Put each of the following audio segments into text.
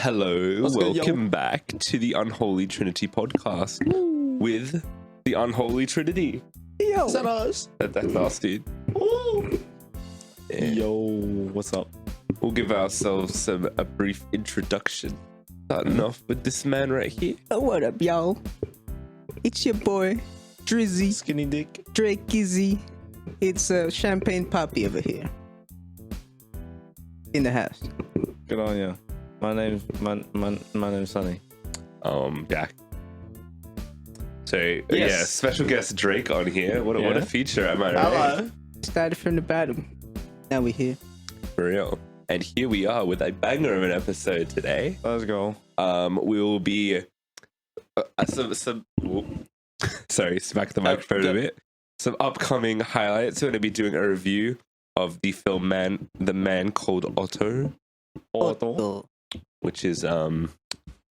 Hello, What's good, welcome back to the Unholy Trinity podcast with the Unholy Trinity. Yo, is that us? That's us, dude. Yeah. Yo, what's up? We'll give ourselves a brief introduction. Starting off with this man right here. What up, y'all? It's your boy, Drizzy, Skinny Dick. Drakey. It's a champagne poppy over here. In the house. Good on you. My name's Sonny. Jack. So yeah, special guest Drake on here. What a feature, am I right? Hello. Started from the bottom. Now we're here. For real. And here we are with a banger of an episode today. Let's go. We will be sorry, smack the microphone a bit. Some upcoming highlights. We're going to be doing a review of the film The Man Called Otto, Otto. which is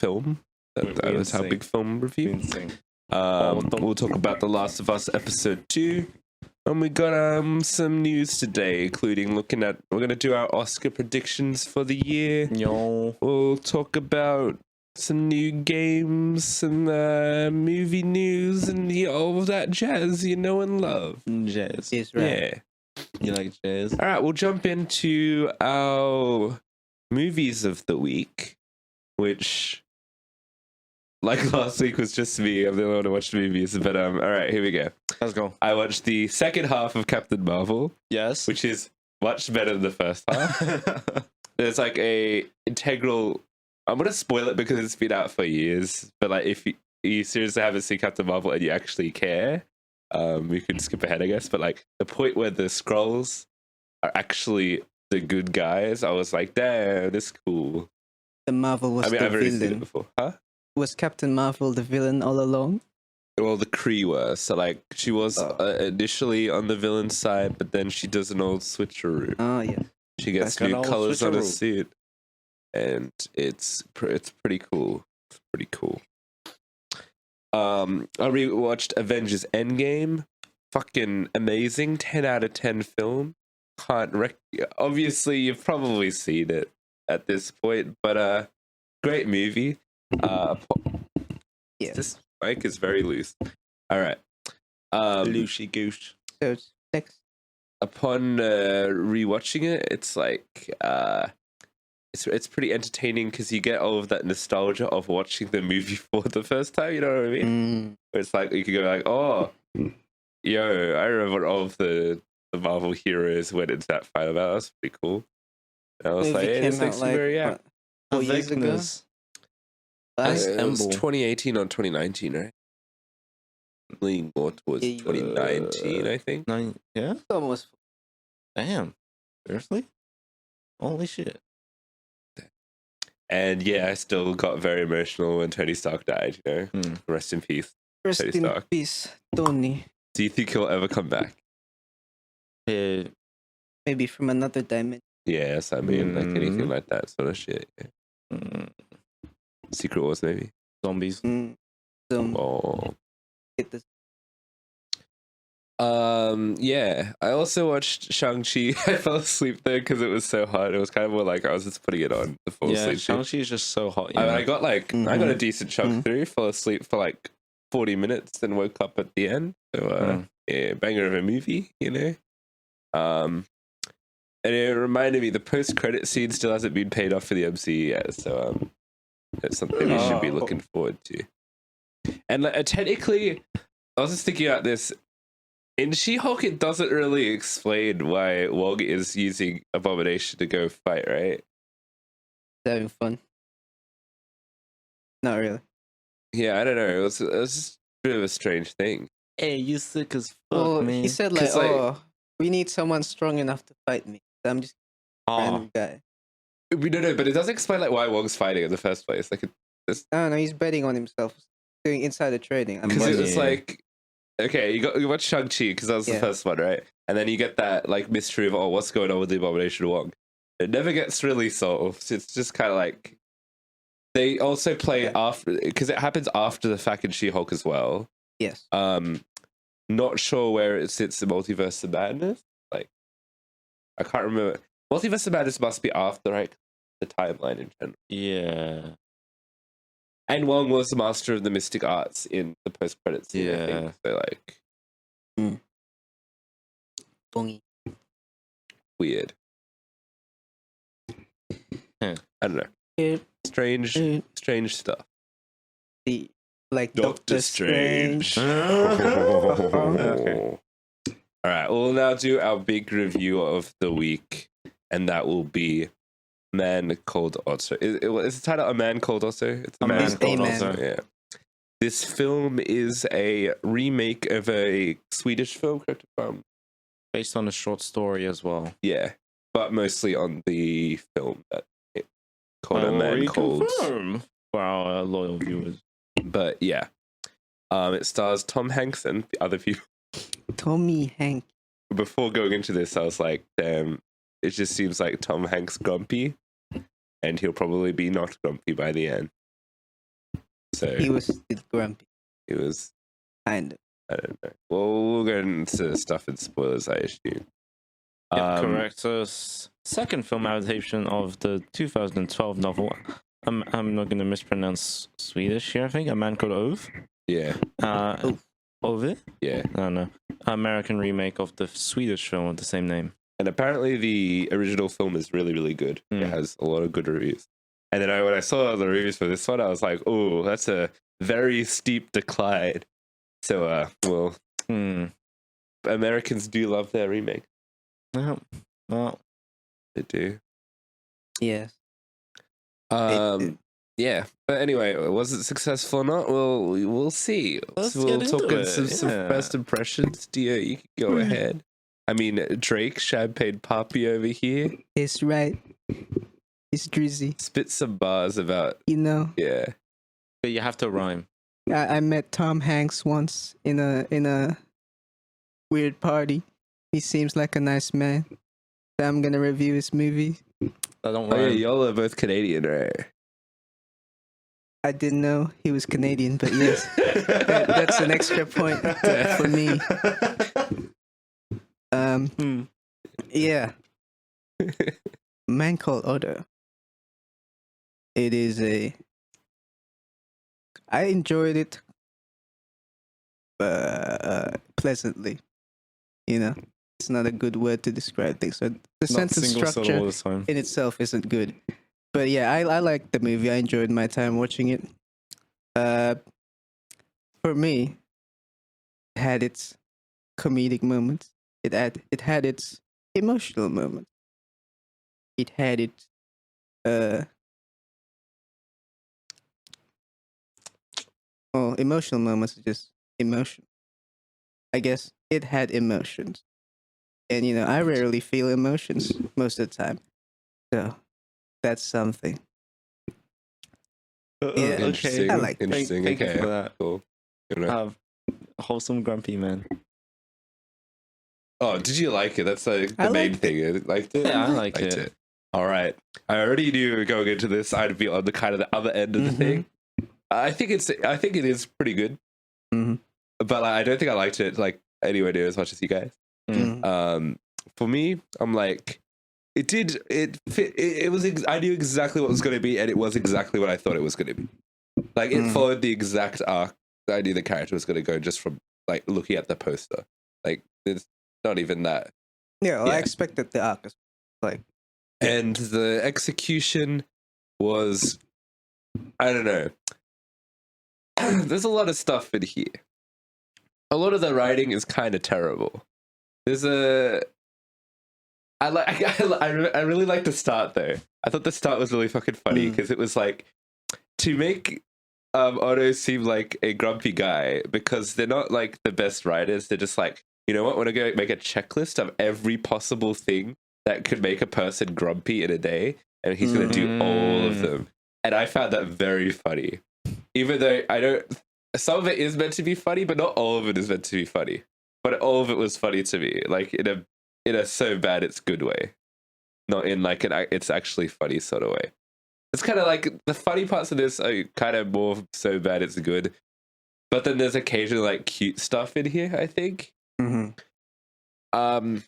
film. That was our big film review. We'll talk about The Last of Us episode 2. And we got some news today, including we're gonna do our Oscar predictions for the year. Yo. We'll talk about some new games, some movie news, and all of that jazz you know and love. Jazz. Yes, right. Yeah. You like jazz? All right, we'll jump into our movies of the week, which, like last week, was just me. I'm the only one who watched movies. But all right, here we go. Let's go. I watched the second half of Captain Marvel, Yes. which is much better than the first half. There's like a integral. I'm gonna spoil it because it's been out for years. But like, if you seriously haven't seen Captain Marvel and you actually care, we can skip ahead, I guess. But like the point where the Skrulls are actually the good guys, I was like, damn, this is cool. The Marvel was I mean, the I've already seen it villain. before, huh? Was Captain Marvel the villain all along? Well, the Kree were. So like, she was initially on the villain side, but then she does an old switcheroo. Oh, yeah. She gets Like an new old colors on her switcheroo. suit, and it's pretty cool. It's pretty cool. I rewatched Avengers Endgame. Fucking amazing. 10 out of 10 film. Obviously, you've probably seen it at this point, but great movie. Yeah. This mic is very loose. All right. Loosey goose. So, next. Upon rewatching it, it's like it's pretty entertaining because you get all of that nostalgia of watching the movie for the first time. You know what I mean? Where it's like you could go like, oh, yo, I remember all of the Marvel heroes went into that final battle. That's pretty cool. And I was Movie like, hey, this came makes out, me very what, 4 years ago? Vagueness. It was Emble. 2018 or 2019, right? Leaning more towards Yeah, 2019, I think. Yeah? It's almost. Damn. Seriously? Holy shit. And yeah, I still got very emotional when Tony Stark died, you know? Hmm. Rest in peace. Rest Tony in Stark. peace, Tony. Do you think he'll ever come back? Yeah. Maybe from another dimension. Yes, I mean, like anything Mm. like that sort of shit. Yeah. Mm. Secret Wars, maybe. Zombies. Oh. Get this. Yeah. I also watched Shang-Chi. I fell asleep there because it was so hot. It was kind of more like I was just putting it on to fall Yeah, asleep. to. Shang-Chi is just so hot. I mean, I got like I got a Mhm. decent chunk through. Fell asleep for like 40 minutes, then woke up at the end. So yeah, banger of a movie, you know. And it reminded me the post-credit scene still hasn't been paid off for the MCU yet, so it's something we should be looking forward to. And like, technically, I was just thinking about this. In She-Hulk, it doesn't really explain why Wong is using Abomination to go fight, right? Having fun. Not really. Yeah, I don't know. It was just a bit of a strange thing. Hey, you sick as fuck, Well, man. he said like, 'Cause, like- oh, we need someone strong enough to fight me. So I'm just a random guy. We don't know, but it doesn't explain like why Wong's fighting in the first place. Like, I don't know, he's betting on himself. Doing insider trading. I'm because it was Yeah. like, okay, you watch Shang-Chi because that was the Yeah. first one, right? And then you get that like mystery of what's going on with the Abomination of Wong. It never gets really solved. It's just kind of like they also play after because it happens after the fact in She-Hulk as well. Yes. Not sure where it sits in Multiverse of Madness. Like, I can't remember. Multiverse of Madness must be after, right? the timeline in general. Yeah. And Wong was the master of the mystic arts in the post-credits scene, I think. So, like... Bongy. Weird. Yeah. I don't know. Strange stuff. Like Doctor Doctor Strange. Okay. All right, we'll now do our big review of the week, and that will be Man Called Otto. Is the title A Man Called Otto? It's A Man Called Otto. Yeah. This film is a remake of a Swedish film, correct? Based on a short story as well. Yeah, but mostly on the film that it called A Man Called. For our loyal viewers. But yeah, it stars Tom Hanks and the other people. Tommy Hank. Before going into this, I was like, damn, it just seems like Tom Hanks grumpy, and he'll probably be not grumpy by the end. So He was still grumpy. It was Kind of. I don't know. Well, we'll go into stuff and spoilers, I assume. Yeah, correct. So, second film adaptation of the 2012 novel. I'm not going to mispronounce Swedish here, I think. A Man Called Ove. Yeah. Ove? Yeah. I don't know. American remake of the Swedish film of the same name. And apparently the original film is really, really good. It has a lot of good reviews. And then when I saw the reviews for this one, I was like, oh, that's a very steep decline. So, Americans do love their remake. Yeah. Well, they do. Yes. Yeah. But anyway, was it successful or not? Well, we'll see. We'll talk in some first impressions. Dio, you can go ahead. I mean, Drake, Champagne Papi over here. It's right. It's Drizzy. Spit some bars about... Yeah. But you have to rhyme. I met Tom Hanks once in a weird party. He seems like a nice man. So I'm gonna review his movie. Don't yeah, y'all are both Canadian, right? I didn't know he was Canadian, but yes, that's an extra point for me. Yeah. Man Called Otto. It is I enjoyed it pleasantly. It's not a good word to describe things. So the sentence structure in itself isn't good. But yeah, I liked the movie. I enjoyed my time watching it. For me, it had its comedic moments. It had its emotional moments. It had its emotional moments are just emotion. I guess it had emotions. And I rarely feel emotions most of the time. So that's something. Yeah, interesting. I like interesting. Thank you for that. Cool. Wholesome grumpy man. Oh, did you like it? That's like the main thing. You liked it? Yeah, I liked it. All right. I already knew going into this I'd be on the kind of the other end of the thing. I think it is pretty good. But I don't think I liked it like anywhere near as much as you guys. For me, I'm like, it was I knew exactly what it was going to be, and it was exactly what I thought it was going to be. Like, it followed the exact arc I knew the character was going to go just from like looking at the poster. Like, it's not even that. Yeah, I expected the arc like, and the execution was, I don't know. There's a lot of stuff in here. A lot of the writing is kind of terrible. I really like the start though. I thought the start was really fucking funny because it was like to make Otto seem like a grumpy guy, because they're not like the best writers. They're just like, you know what? We're gonna go make a checklist of every possible thing that could make a person grumpy in a day, and he's gonna do all of them. And I found that very funny, even though I don't. Some of it is meant to be funny, but not all of it is meant to be funny. But all of it was funny to me, like in a so bad it's good way, not in like it's actually funny sort of way. It's kind of like the funny parts of this are kind of more so bad it's good, but then there's occasionally like cute stuff in here, I think. I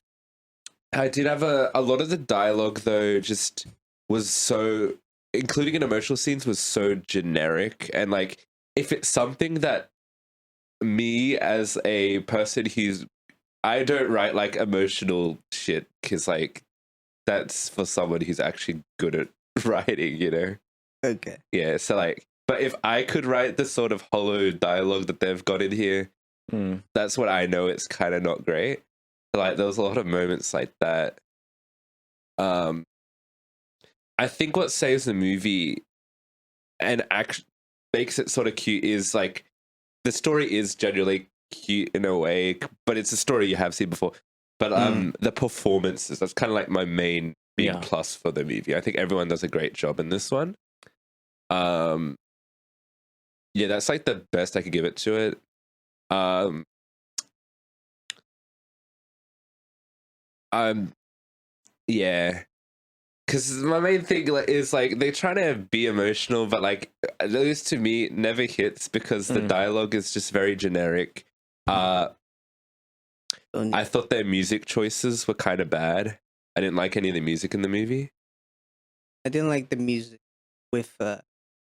did have a lot of the dialogue though just was so, including in emotional scenes, was so generic. And like, if it's something that me as a person I don't write like emotional shit because like that's for someone who's actually good at writing, you know? Okay. Yeah, so like, but if I could write the sort of hollow dialogue that they've got in here, that's what I know it's kind of not great. Like, there was a lot of moments like that. I think what saves the movie and makes it sort of cute is like the story is generally cute in a way, but it's a story you have seen before. But the performances, that's kind of like my main big plus for the movie. I think everyone does a great job in this one. Yeah, that's like the best I could give it to it. Yeah, because my main thing is like they're trying to be emotional, but like those to me never hits because the dialogue is just very generic. I thought their music choices were kind of bad. I didn't like any of the music in the movie. I didn't like the music with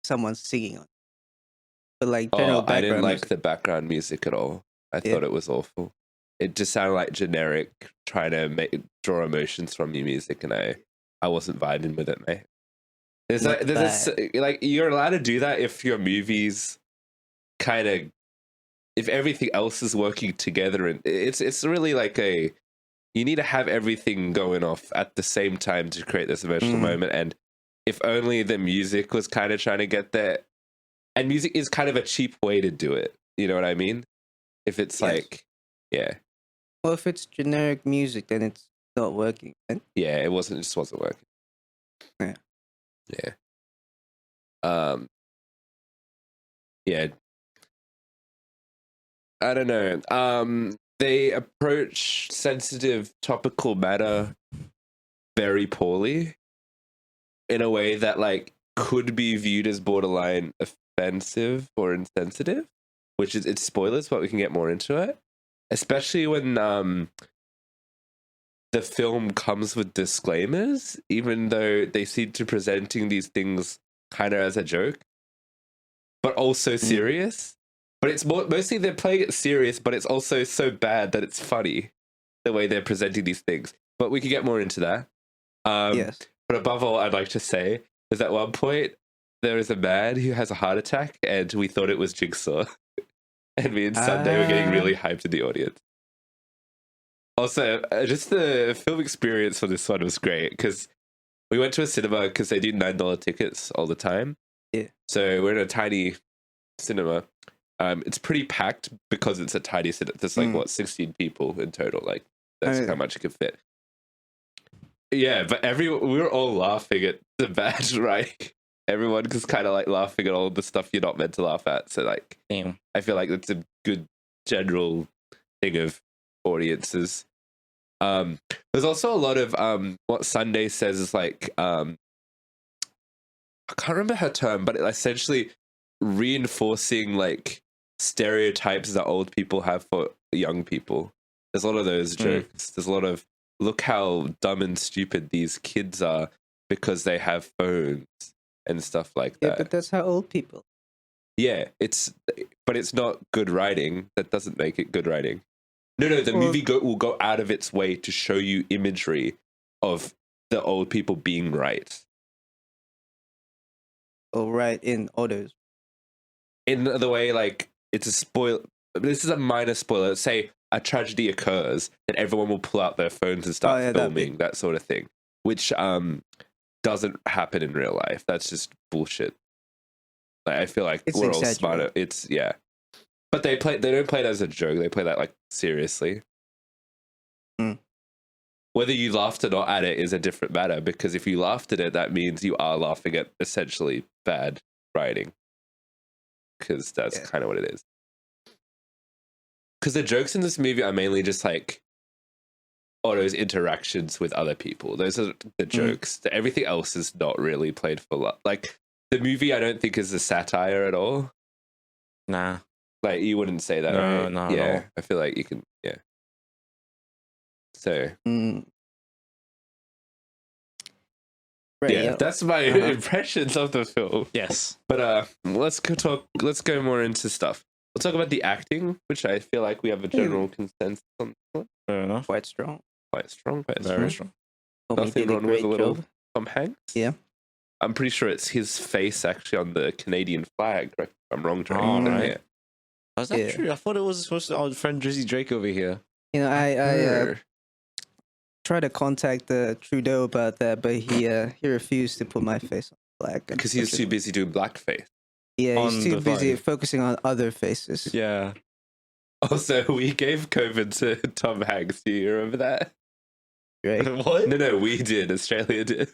someone singing on it. But like general background I didn't like music. the background music at all. I thought it was awful. It just sounded like generic, trying to draw emotions from your music, and I wasn't vibing with it, mate. Like you're allowed to do that if your movie's kind of, if everything else is working together, and it's really like you need to have everything going off at the same time to create this emotional moment. And if only the music was kind of trying to get there, and music is kind of a cheap way to do it. You know what I mean? If it's like, yeah. Well, if it's generic music, then it's not working. Right? Yeah, it just wasn't working. Yeah. Yeah. Yeah. I don't know. They approach sensitive topical matter very poorly in a way that like could be viewed as borderline offensive or insensitive, which is, it's spoilers, but we can get more into it. Especially when the film comes with disclaimers, even though they seem to presenting these things kind of as a joke, but also serious. But it's mostly they're playing it serious, but it's also so bad that it's funny the way they're presenting these things. But we can get more into that. Yes. But above all, I'd like to say is at one point there is a man who has a heart attack, and we thought it was Jigsaw. And me and Sunday were getting really hyped in the audience. Also, just the film experience for this one was great because we went to a cinema because they do $9 tickets all the time. Yeah. So we're in a tiny cinema. It's pretty packed because it's a tiny cinema. There's like 16 people in total. Like that's how much it could fit. Yeah, but we were all laughing at the bad, right? Everyone was kind of like laughing at all the stuff you're not meant to laugh at. So like, damn. I feel like that's a good general thing of audiences. There's also a lot of what Sunday says is like I can't remember her term, but essentially reinforcing like stereotypes that old people have for young people. There's a lot of those jokes. There's a lot of look how dumb and stupid these kids are because they have phones and stuff like that. Yeah, but that's how old people. Yeah, but it's not good writing. That doesn't make it good writing. No, the movie will go out of its way to show you imagery of the old people being right. Oh, right, in Otto's. In the way, like, it's a spoil. This is a minor spoiler. Let's say a tragedy occurs, then everyone will pull out their phones and start filming, that sort of thing, which doesn't happen in real life. That's just bullshit. Like, I feel like we're all smarter. It's but they don't play it as a joke. They play that like seriously. Whether you laughed or not at it is a different matter, because if you laughed at it, that means you are laughing at essentially bad writing, because that's kind of what it is. Because the jokes in this movie are mainly just like Otto's interactions with other people. Those are the jokes. Everything else is not really played for love. Like the movie, I don't think is a satire at all. Nah. Like you wouldn't say that, no, right? No, yeah, I feel like you can. Yeah. So. Yeah, that's my impressions of the film. Yes. But let's go more into stuff. We'll talk about the acting, which I feel like we have a general consensus on. Fair enough. Quite strong. Quite strong. Very strong. Nothing wrong with a little Tom Hanks. Yeah. I'm pretty sure it's his face actually on the Canadian flag. Correct? If I'm wrong, Drake. Right. Yeah. Was that true? I thought it was supposed to. Our friend Drizzy Drake over here. You know, I tried to contact Trudeau about that, but he refused to put my face on the flag because he's too busy doing blackface. Yeah, he's too busy focusing on other faces. Yeah. Also, we gave COVID to Tom Hanks. Do you remember that? Right. What? No, we did. Australia did.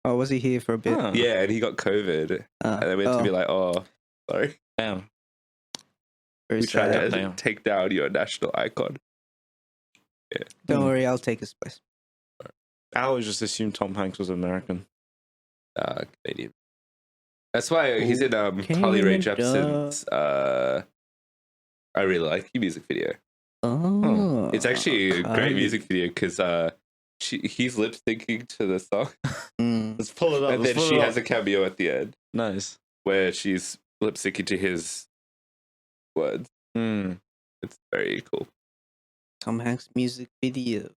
Oh, was he here for a bit? Huh. Yeah, and he got COVID. And then we had to be like, oh, sorry. Damn. We tried to take down your national icon. Yeah. Don't worry, I'll take his place. I always just assumed Tom Hanks was American. Canadian. That's why he's in Carly Rae Jepsen's I really like your music video. Oh. It's actually a great music video because he's lip syncing to the song. Let's pull it up. And then she has a cameo at the end. Nice. Where she's lip syncing to his words. It's very cool. Tom Hanks music video.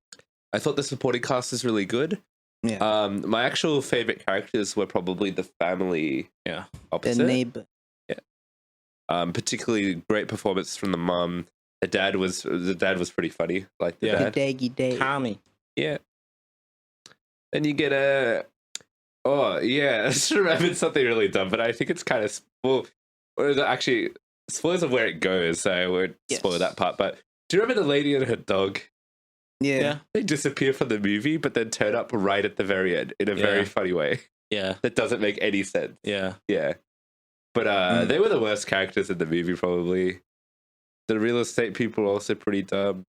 I thought the supporting cast is really good. Yeah. My actual favorite characters were probably the family. Yeah. Opposite. The neighbor. Yeah. Particularly great performance from the mom. The dad was pretty funny. Like the dad. Daggy day. Tommy. Yeah. Then you get a. Oh yeah, I just remembered something really dumb, but I think it's kind of actually spoilers of where it goes, so I won't spoil that part. But do you remember the lady and her dog? Yeah. They disappear from the movie, but then turn up right at the very end in a very funny way. Yeah. That doesn't make any sense. Yeah. Yeah. But they were the worst characters in the movie, probably. The real estate people are also pretty dumb.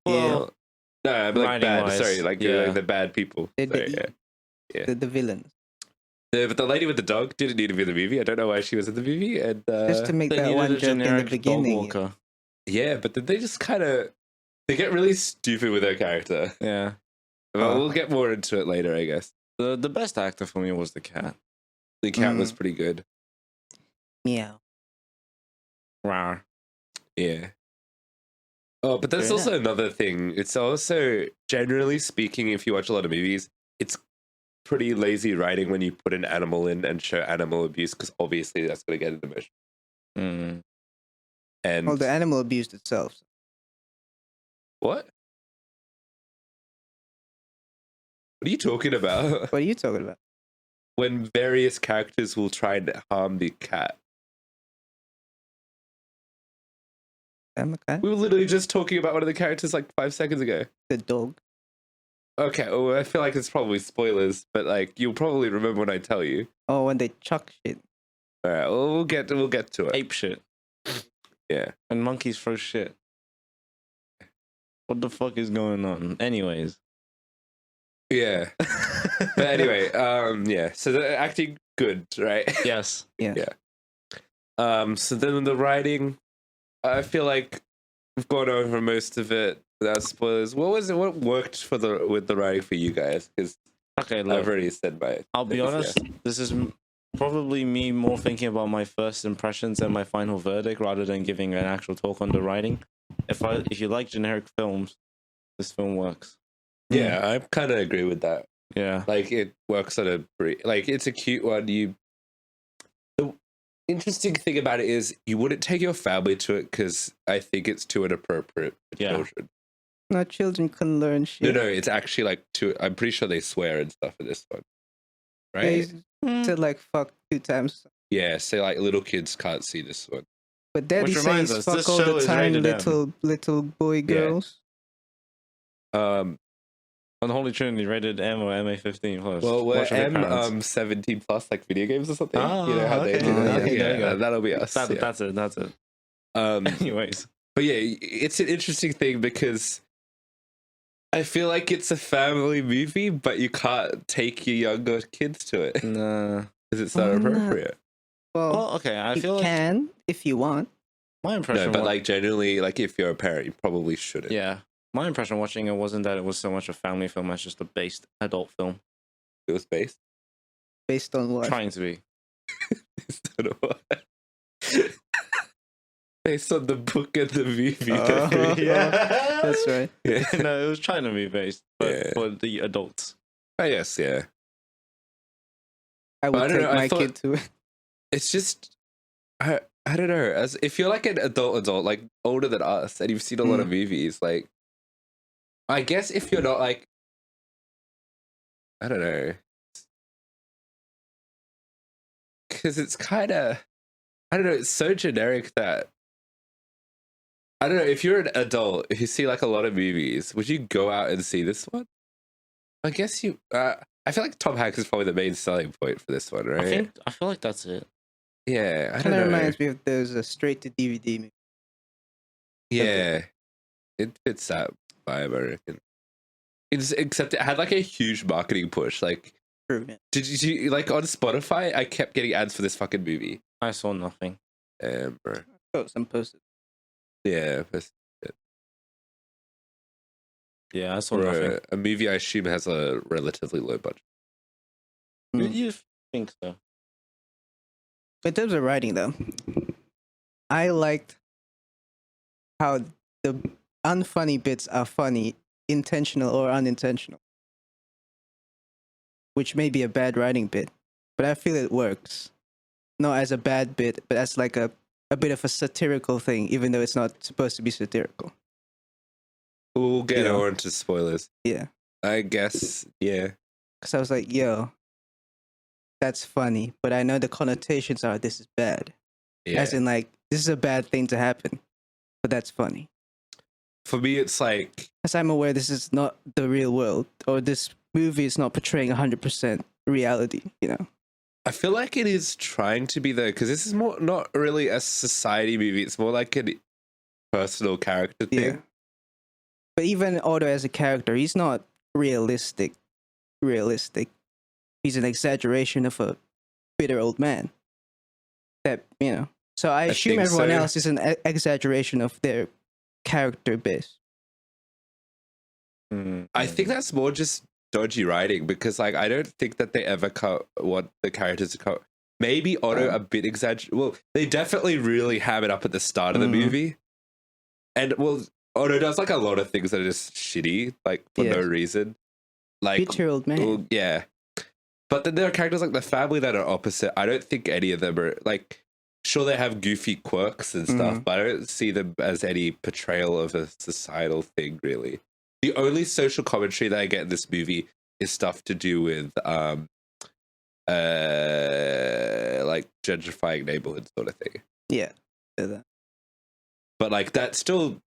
Well, no, I'm like bad. wise, Sorry, like the bad people. The villains. But the lady with the dog didn't need to be in the movie. I don't know why she was in the movie. And just to make that one joke in the beginning. Yeah, but then they just kind of they get really stupid with her character. Yeah. Well, we'll get more into it later, I guess. The best actor for me was the cat. The cat was pretty good. Meow. Rawr. Yeah. Oh, but there's also another thing. It's also, generally speaking, if you watch a lot of movies, it's pretty lazy writing when you put an animal in and show animal abuse, because obviously that's going to get an emotion. And the animal abused itself. What? What are you talking about? What are you talking about? When various characters will try and harm the cat. We were literally just talking about one of the characters like 5 seconds ago. The dog. Okay, well, I feel like it's probably spoilers, but like you'll probably remember when I tell you. Oh, when they chuck shit. All right, well, we'll get to it. Ape shit. Yeah. And monkeys throw shit. What the fuck is going on? Anyways. Yeah. But anyway, yeah. So the acting good, right? Yes. Yeah. So then the writing, I feel like we've gone over most of it without spoilers. What worked with the writing for you guys? Because I've already said my. I'll be honest. Yeah. This is probably me more thinking about my first impressions and my final verdict rather than giving an actual talk on the writing. If you like generic films, this film works. Yeah, I kind of agree with that. Yeah, like it works on it's a cute one. The interesting thing about it is you wouldn't take your family to it because I think it's too inappropriate for children. No, children can learn shit. No, it's actually like I'm pretty sure they swear and stuff in this one, right? They said like fuck 2 times. Yeah, so like little kids can't see this one. But Daddy says fuck all the time, little boy girls. Unholy Trinity rated M or MA15+. Well, we're M 17 plus, like video games or something. You know how they do that? Yeah, that'll be us. That's it. Anyways, but yeah, it's an interesting thing because I feel like it's a family movie, but you can't take your younger kids to it. Nah, because it's not appropriate. Well, okay, I feel you can if you want. My impression, no, but like generally, like if you're a parent, you probably shouldn't. Yeah. My impression watching it wasn't that it was so much a family film as just a based adult film. It was based? Based on what? Trying to be. Based on the book and the movie. Yeah, that's right. Yeah. No, it was trying to be based, but for the adults. I guess, yeah. I would take my kid to it. It's just, I don't know. As if you're like an adult, like older than us, and you've seen a lot of movies, like, I guess if you're not like, I don't know, because it's kind of, I don't know, it's so generic that, I don't know, if you're an adult who see like a lot of movies, would you go out and see this one? I guess you, I feel like Tom Hanks is probably the main selling point for this one, right? I feel like that's it. Yeah, I don't Kind know. of reminds me of those straight to DVD movies. Yeah, it fits that vibe, I reckon. Except it had like a huge marketing push. Like, True, yeah. did you like on Spotify? I kept getting ads for this fucking movie. I saw nothing. Bro. Oh, some posters. Yeah, Yeah, I saw nothing. a movie I assume has a relatively low budget. You think so? In terms of writing, though, I liked how the unfunny bits are funny, intentional or unintentional, which may be a bad writing bit, but I feel it works. Not as a bad bit, but as like a bit of a satirical thing, even though it's not supposed to be satirical. We'll get more into spoilers. Yeah. I guess, yeah. Because I was like, yo, that's funny, but I know the connotations are this is bad. Yeah. As in, like, this is a bad thing to happen, but that's funny. For me, it's like... As I'm aware, this is not the real world, or this movie is not portraying 100% reality, you know? I feel like it is trying to be, though, because this is more not really a society movie. It's more like a personal character thing. Yeah. But even Otto as a character, he's not realistic. He's an exaggeration of a bitter old man. That, you know. So I assume everyone else is an exaggeration of their character base. I think that's more just dodgy writing, because like I don't think that they ever cut what the characters cut. Maybe Otto a bit exaggerated. Well, they definitely really ham it up at the start of the movie. And well, Otto does like a lot of things that are just shitty, like for no reason. Like bitter old man. Well, yeah. But then there are characters like the family that are opposite. I don't think any of them are like, sure, they have goofy quirks and stuff, but I don't see them as any portrayal of a societal thing, really. The only social commentary that I get in this movie is stuff to do with like gentrifying neighborhoods sort of thing. Yeah. But like that's still,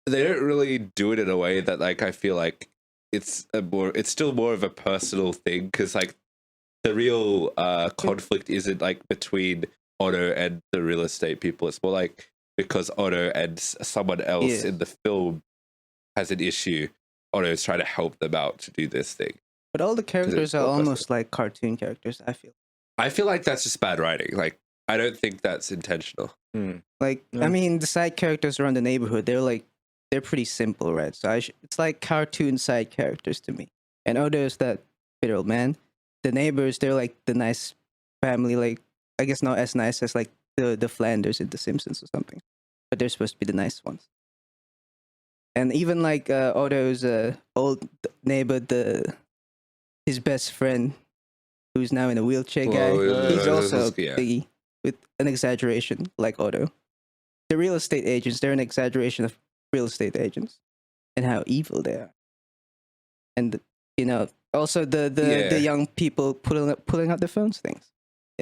they don't really do it in a way that like I feel like it's still more of a personal thing, because like the real conflict isn't like between Otto and the real estate people. It's more like because Otto and someone else in the film has an issue, Otto is trying to help them out to do this thing. But all the characters are almost like cartoon characters, I feel. I feel like that's just bad writing. Like, I don't think that's intentional. Like, I mean, the side characters around the neighborhood, they're pretty simple, right? So it's like cartoon side characters to me. And Otto is that bitter old man. The neighbors, they're like the nice family, like, I guess not as nice as like the Flanders in The Simpsons or something. But they're supposed to be the nice ones. And even like Otto's old neighbor, his best friend, who's now in a wheelchair guy, he's also biggie with an exaggeration like Otto. The real estate agents, they're an exaggeration of real estate agents and how evil they are. And, you know, also the young people pulling out their phones things.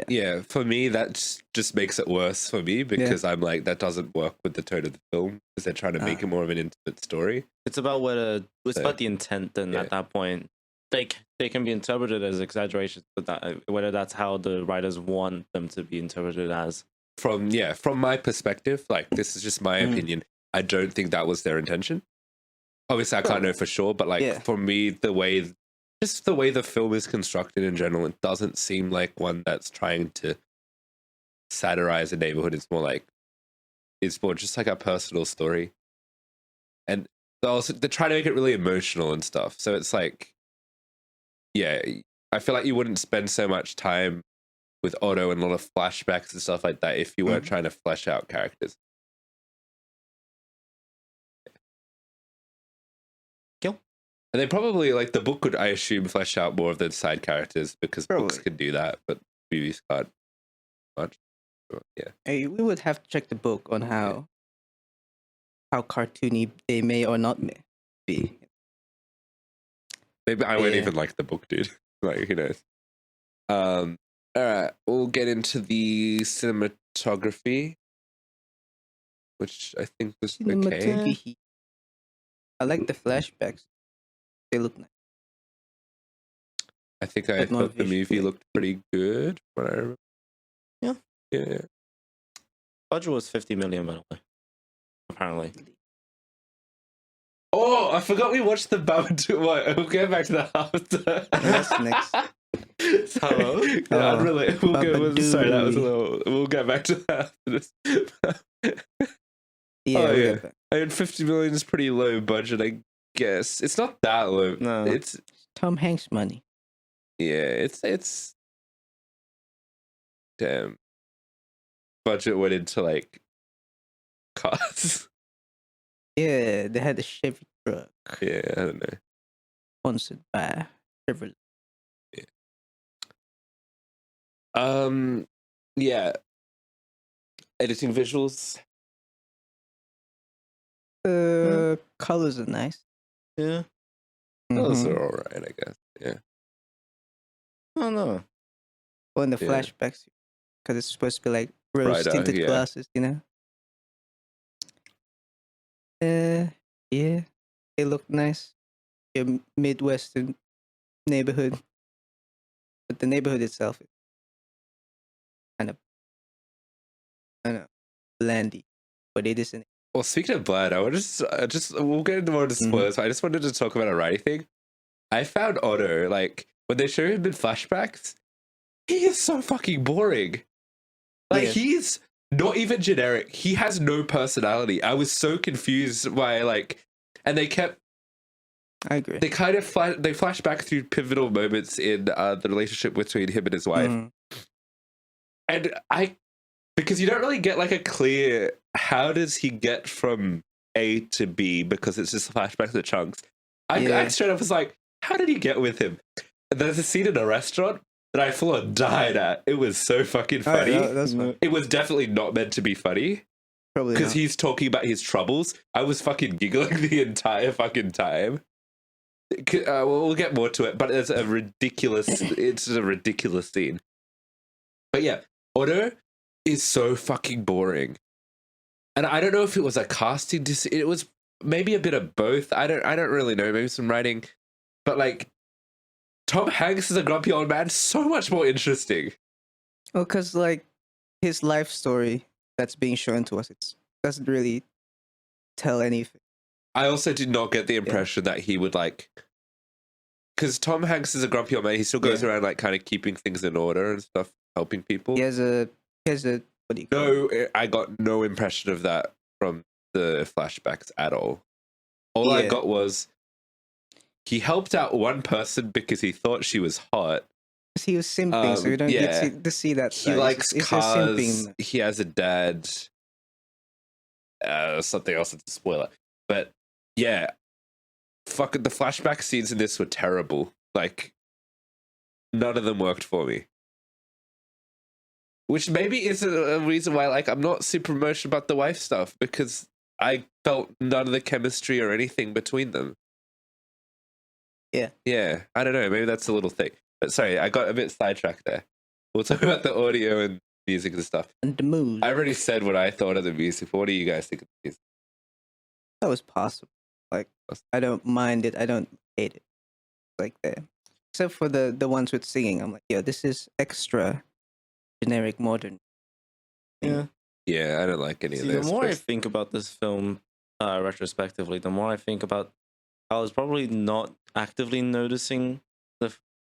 Yeah, for me, that just makes it worse for me, because I'm like, that doesn't work with the tone of the film, because they're trying to make it more of an intimate story. It's about about the intent, and at that point, they can be interpreted as exaggerations, but whether that's how the writers want them to be interpreted as. From my perspective, like, this is just my opinion, I don't think that was their intention. Obviously, I can't know for sure, but like for me, the way the film is constructed in general, it doesn't seem like one that's trying to satirize a neighborhood. It's more just like a personal story. And they're trying to make it really emotional and stuff. So it's like, I feel like you wouldn't spend so much time with Otto and a lot of flashbacks and stuff like that if you weren't trying to flesh out characters. Kill. And they probably, like, the book could, I assume, flesh out more of the side characters because books can do that, but movies can't much. So, yeah. Hey, we would have to check the book on how cartoony they may or not may be. Maybe I won't even like the book, dude. Like, who knows? All right, we'll get into the cinematography, which I think was okay. I like the flashbacks. They look nice. I think I thought the movie looked pretty good. What I remember. Yeah. Budget was 50 million, by the way. Apparently. Oh, I forgot we watched the Babadook. What? We'll get back to that after. That's next. Hello. Unrelated. Sorry, that was a little. We'll get back to that after this. Yeah. I mean, 50 million is pretty low budget, I guess. It's not that low. No, it's Tom Hanks money. Yeah, it's. Damn. Budget went into like cars. Yeah, they had a Chevy truck. Yeah, I don't know. Sponsored by Chevrolet. Yeah. Yeah. Editing visuals. Colors are nice. Yeah. Those are alright, I guess. Yeah. I don't know. Well, in the flashbacks, because it's supposed to be like rose tinted glasses, you know. Yeah, they look nice. A Midwestern neighborhood, but the neighborhood itself is kind of, I don't know, blandy, but it isn't. Well, speaking of bland, I would just we'll get into more of the spoilers. I just wanted to talk about a writing thing. I found Otto, like, when they show him in flashbacks, he is so fucking boring. Like, he's not even generic. He has no personality. I was so confused by, like, and they kept. I agree. They kind of they flash back through pivotal moments in the relationship between him and his wife, and because you don't really get like a clear how does he get from A to B because it's just flashbacks of chunks. I straight up was like, how did he get with him? And there's a scene in a restaurant that I full on died at. It was so fucking funny. That's fun. It was definitely not meant to be funny. Probably because he's talking about his troubles. I was fucking giggling the entire fucking time. We'll get more to it, but it's a ridiculous scene. But yeah, Otto is so fucking boring. And I don't know if it was a casting it was maybe a bit of both. I don't really know, maybe some writing. But like Tom Hanks as a grumpy old man, so much more interesting. Well, because like his life story that's being shown to us, it doesn't really tell anything. I also did not get the impression that he would like, because Tom Hanks is a grumpy old man. He still goes around like kind of keeping things in order and stuff, helping people. He has a what do you call it? I got no impression of that from the flashbacks at all. All I got was he helped out one person because he thought she was hot. He was simping, so we don't get to see that side. He likes cars. He has a dad. Something else that's a spoiler. But yeah, fucking the flashback scenes in this were terrible. Like, none of them worked for me. Which maybe is a reason why, like, I'm not super emotional about the wife stuff, because I felt none of the chemistry or anything between them. Yeah. Yeah, I don't know. Maybe that's a little thing. But sorry, I got a bit sidetracked there. We'll talk about the audio and music and stuff. And the mood. I already said what I thought of the music. What do you guys think of the music? That was possible. Like, I don't mind it. I don't hate it. Like that. Except for the ones with singing. I'm like, yo, this is extra generic modern. Yeah. Yeah, I don't like any of those. The more I think about this film retrospectively, the more I think about I was probably not actively noticing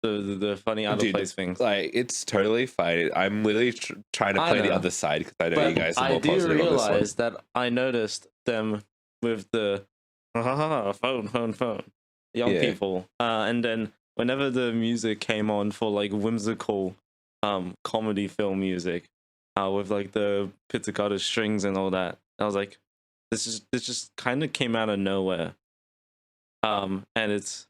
the funny out of place things. Like, it's totally fine. I'm literally trying to play the other side because I know you guys are more positive on this one. I do realize that I noticed them with the phone, young people, and then whenever the music came on for like whimsical comedy film music, with like the pizzicato strings and all that, I was like, this just kind of came out of nowhere. And it's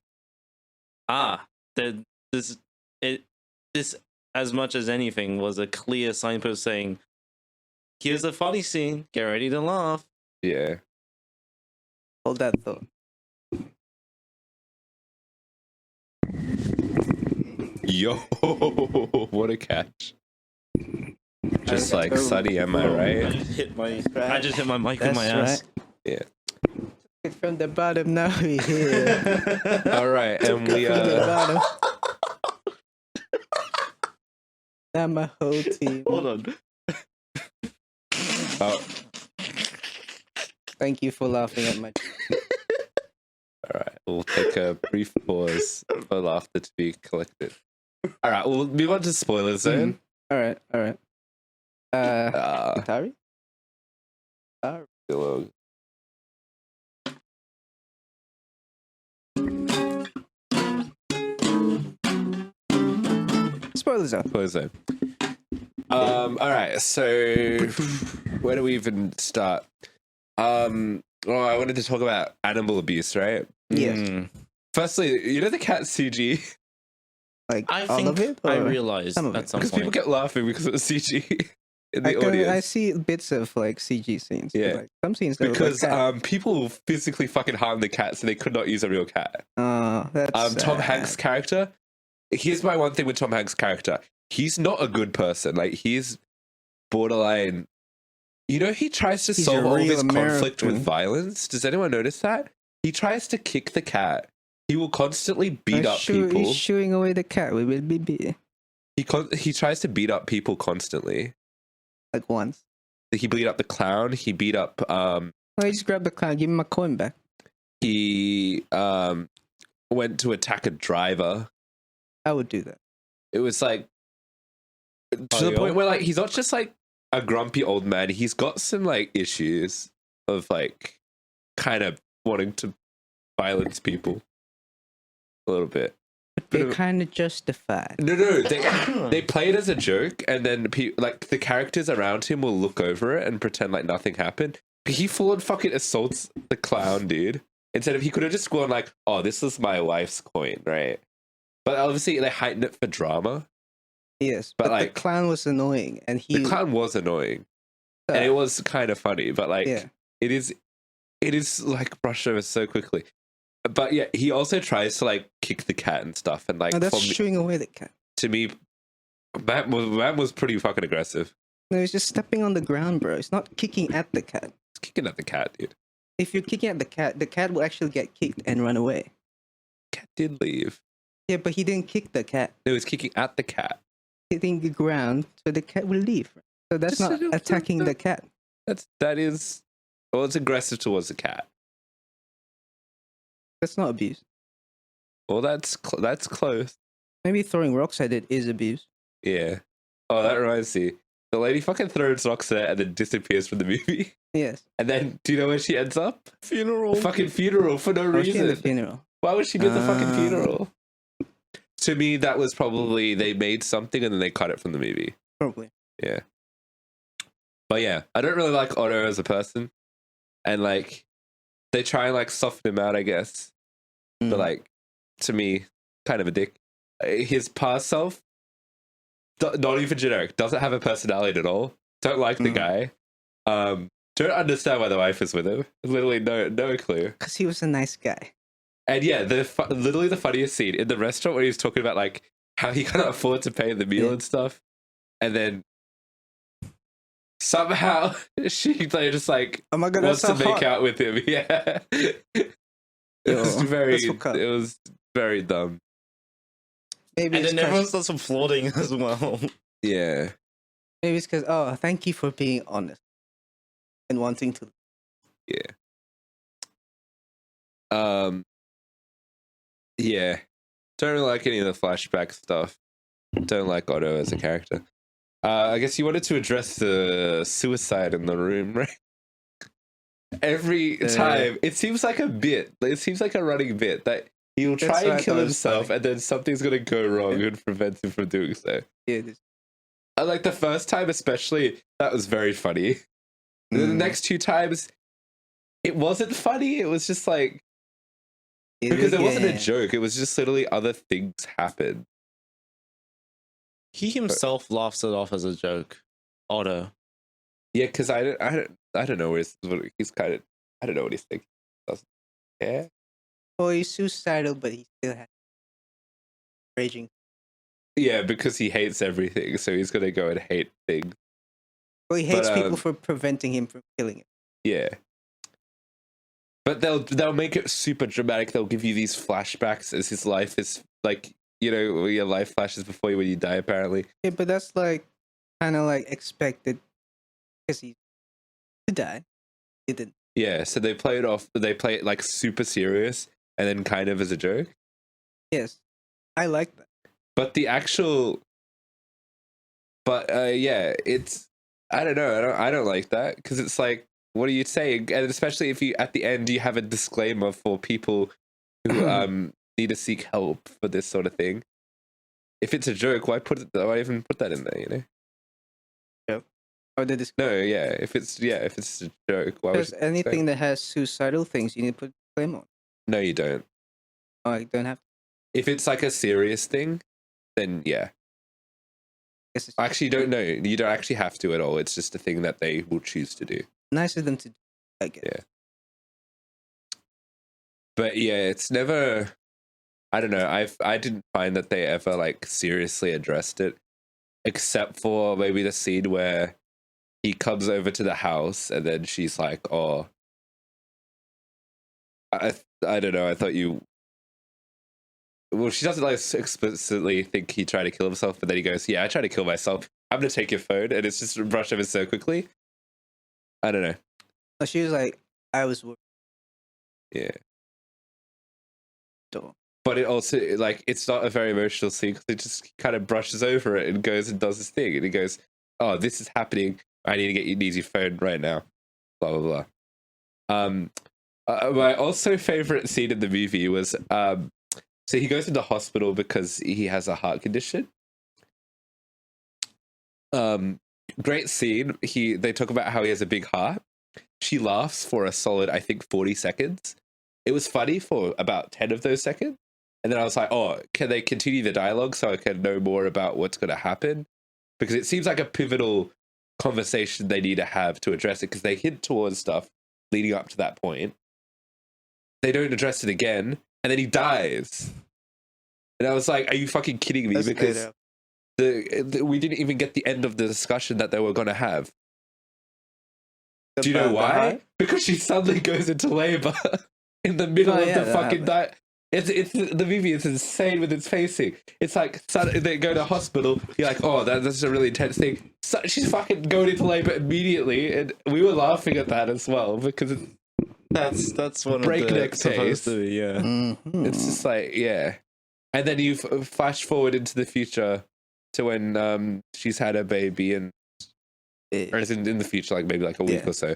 this as much as anything was a clear signpost saying, here's a funny scene, get ready to laugh. Yeah. Hold that thought. Yo, what a catch. Just like Sunny, am I right? I just hit my mic with my ass. Yeah. From the bottom, now we're here. All right, and we From the bottom. Now my whole team. Hold on. Oh. Thank you for laughing at my. All right, we'll take a brief pause for laughter to be collected. All right, we'll move on to spoilers then. All right. Atari? Spoilers zone. Spoilers zone. All right, so where do we even start? I wanted to talk about animal abuse, right? Yes. Firstly, you know the cat CG? Like I all think of it? I Or realized some of at it? some Because point. people kept laughing because it was CG in the I audience. see bits of like CG scenes. Yeah. Like, some scenes that Because look like cat. people physically fucking harmed the cat, so they could not use a real cat. That's Tom sad. Hanks' character. Here's my one thing with Tom Hanks' character. He's not a good person. Like, he's borderline. You know, he tries to He's solve a all real this conflict with American. violence. Does anyone notice that? He tries to kick the cat. He will constantly beat up people. He's shooing away the cat with a BB. He tries to beat up people constantly. Like once. He beat up the clown. He beat up. Oh, he just grabbed the clown, give him my coin back. He went to attack a driver. I would do that. It was like to the point where like he's not just like a grumpy old man. He's got some like issues of like kind of wanting to violence people a little bit. But they're kind of justified. No, they play it as a joke, and then like the characters around him will look over it and pretend like nothing happened. He full on fucking assaults the clown, dude. Instead of he could have just gone like, "Oh, this is my wife's coin," right? But obviously they heightened it for drama. Yes, but like like the clown was annoying, and the clown was annoying, and it was kind of funny. But like, it is like brushed over so quickly. But yeah, he also tries to like kick the cat and stuff, and like that's shooing away the cat. To me, Matt was pretty fucking aggressive. No, he's just stepping on the ground, bro. It's not kicking at the cat. It's kicking at the cat, dude. If you're kicking at the cat will actually get kicked and run away. Cat did leave. Yeah, but he didn't kick the cat. No, he's kicking at the cat. Hitting the ground, so the cat will leave. So that's not attacking the cat. That is, well, it's aggressive towards the cat. That's not abuse. Well, that's close. Maybe throwing rocks at it is abuse. Yeah. Oh, that reminds me. The lady fucking throws rocks at it and then disappears from the movie. Yes. And then, do you know where she ends up? Funeral. Fucking funeral for no reason. The funeral. Why would she be at the fucking funeral? To me, that was probably they made something and then they cut it from the movie. Probably. Yeah. But yeah, I don't really like Otto as a person. And like, they try and like soften him out, I guess. But like, to me, kind of a dick. His past self, not even generic, doesn't have a personality at all. Don't like the guy. Don't understand why the wife is with him. Literally no clue. Because he was a nice guy. And yeah, literally the funniest scene in the restaurant where he was talking about like how he can't afford to pay the meal and stuff. And then somehow she just like oh my God, wants to so make out with him. Yeah. It was very dumb. Maybe and then everyone starts applauding as well. Yeah. Maybe it's because, thank you for being honest and wanting to. Yeah. Yeah. Don't really like any of the flashback stuff. Don't like Otto as a character. I guess you wanted to address the suicide in the room, right? Every time, it seems like a bit. It seems like a running bit that He'll That's try why and I kill thought it was himself, funny. and then something's gonna go wrong and prevent him from doing so. Yeah, I like the first time, especially, that was very funny. And then the next 2 times, it wasn't funny. It was just like because it wasn't a joke. It was just literally other things happened. He himself laughs it off as a joke. Otto. Yeah, because I don't know where he's kind of I don't know what he's thinking. Doesn't care. Well, he's suicidal, but he still has raging. Yeah, because he hates everything, so he's gonna go and hate things. Well, he hates people for preventing him from killing him. Yeah. But they'll make it super dramatic. They'll give you these flashbacks as his life is like, you know, your life flashes before you when you die, apparently. Yeah, but that's like kind of like expected because he died. He didn't. Yeah, so they play it off. They play it like super serious and then kind of as a joke. Yes, I like that. But the actual, yeah, it's I don't know. I don't like that because it's like, what are you saying? And especially if you at the end you have a disclaimer for people who need to seek help for this sort of thing. If it's a joke, why even put that in there? You know. Yep. Or the No, yeah. If it's a joke, why would because anything that has suicidal things, you need to put a disclaimer on. No, you don't. Oh, you don't have to. If it's like a serious thing, then yeah. Actually, don't know. You don't actually have to at all. It's just a thing that they will choose to do. Nice of them to do, I guess. Yeah. But yeah, it's never. I don't know. I didn't find that they ever like seriously addressed it, except for maybe the scene where he comes over to the house and then she's like, "Oh, I don't know. I thought you." Well, she doesn't like explicitly think he tried to kill himself, but then he goes, "Yeah, I tried to kill myself. I'm gonna take your phone," and it's just brushed over so quickly. I don't know. So she was like, "I was worried." Yeah. Duh. But it also like it's not a very emotional scene because it just kind of brushes over it and goes and does his thing, and he goes, "Oh, this is happening. I need to get you an easy phone right now." Blah blah blah. My also favorite scene in the movie was so he goes into hospital because he has a heart condition. Great scene. They talk about how he has a big heart. She laughs for a solid, I think, 40 seconds. It was funny for about 10 of those seconds. And then I was like, oh, can they continue the dialogue so I can know more about what's going to happen? Because it seems like a pivotal conversation they need to have to address it because they hint towards stuff leading up to that point. They don't address it again. And then he dies. And I was like, are you fucking kidding me? Because we didn't even get the end of the discussion that they were going to have. Do you know why? Because she suddenly goes into labor in the middle of the fucking night. It's the movie is insane with its pacing. It's like they go to hospital. You're like, oh, that's a really intense thing. So she's fucking going into labor immediately, and we were laughing at that as well because that's one breakneck of the supposed to be, yeah. Mm-hmm. It's just like, yeah. And then you flash forward into the future to when she's had a baby and or in the future, like maybe like a week or so.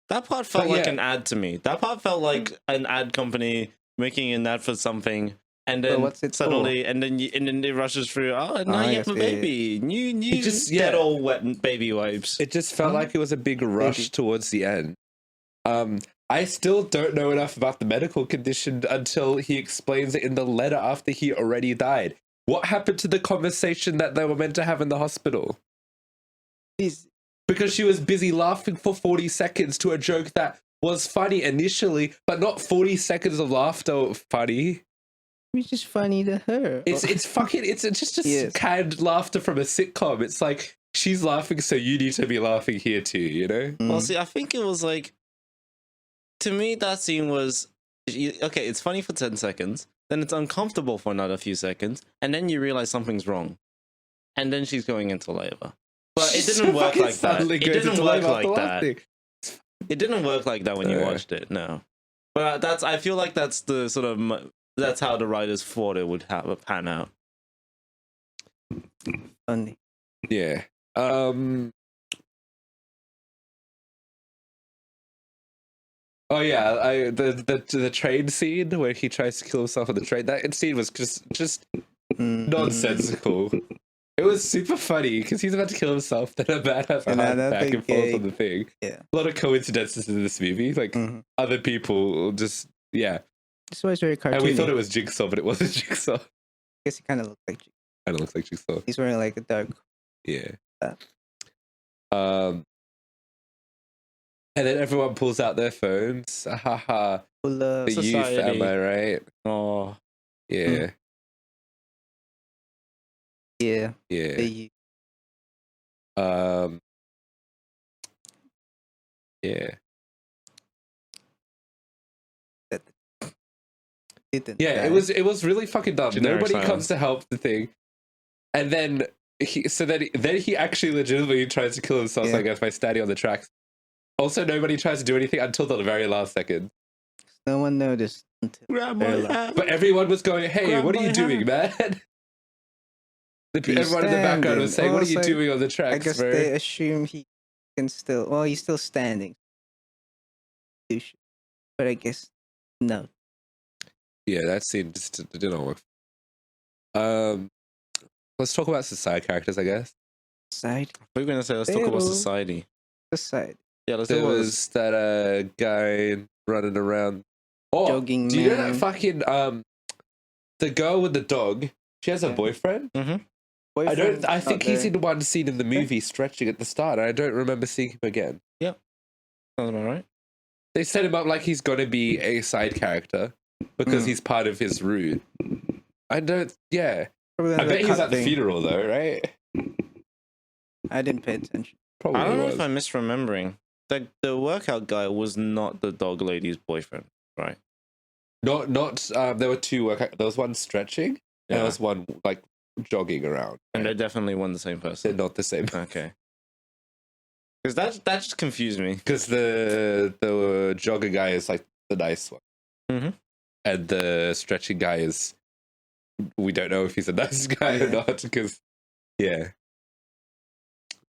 That part felt like an ad to me. That part felt like an ad company making an ad for something, and then suddenly, and then it rushes through. Oh, now you have a baby. New just dead old wet baby wipes. It just felt like it was a big rush towards the end. I still don't know enough about the medical condition until he explains it in the letter after he already died. What happened to the conversation that they were meant to have in the hospital? Because she was busy laughing for 40 seconds to a joke that was funny initially, but not 40 seconds of laughter funny. It's just funny to her. It's just canned laughter from a sitcom. It's like, she's laughing, so you need to be laughing here too, you know? Well, see, I think it was like, to me, that scene was, okay, it's funny for 10 seconds, then it's uncomfortable for another few seconds, and then you realize something's wrong. And then she's going into labor. But it didn't work like that. It didn't work like that. It didn't work like that when you watched it, no. But I feel like that's the sort of, that's how the writers thought it would pan out. Funny. Yeah. Oh yeah, the train scene where he tries to kill himself on the train. That scene was just nonsensical. It was super funny because he's about to kill himself. Then a man has a heart attack and falls on the thing. Yeah, a lot of coincidences in this movie. Like other people just This was very cartoony. And we thought it was Jigsaw, but it wasn't Jigsaw. I guess he kind of looked like Jigsaw. Kind of looks like Jigsaw. He's wearing like a dark. Yeah. And then everyone pulls out their phones. Haha. The Society. youth, am I right? Oh. Yeah. Yeah. Yeah. The youth. Yeah. Yeah, it was really fucking dumb. Generic Nobody silence. comes to help the thing. And then he actually legitimately tries to kill himself, I guess, by standing on the tracks. Also, nobody tries to do anything until the very last second. No one noticed until But everyone was going, "Hey, what are you doing, man?" Everyone in the background was saying, "What are you doing on the tracks?" I guess they assume he can still. Well, he's still standing. But I guess no. Yeah, that scene just didn't work. Let's talk about side characters, I guess. Side. We're gonna say let's talk about society. Side. Yeah, let's There talk about was that guy running around. Oh, Jogging do you know man. that fucking the girl with the dog? She has a boyfriend. Boyfriend I think out he's there. in one scene in the movie stretching at the start. I don't remember seeing him again. Yep. Sounds about right. They set him up like he's gonna be a side character because he's part of his route. I don't. Yeah. Probably I another bet he was cut at the thing. funeral though, right? I didn't pay attention. Probably I don't know was. if I'm misremembering. The workout guy was not the dog lady's boyfriend, right? Not. There were two. There was one stretching. And there was one like jogging around. And they're definitely one the same They're person. not the same. Okay. Because that just confused me. Because the jogger guy is like the nice one, and the stretching guy is. We don't know if he's a nice guy or not. Because Yeah,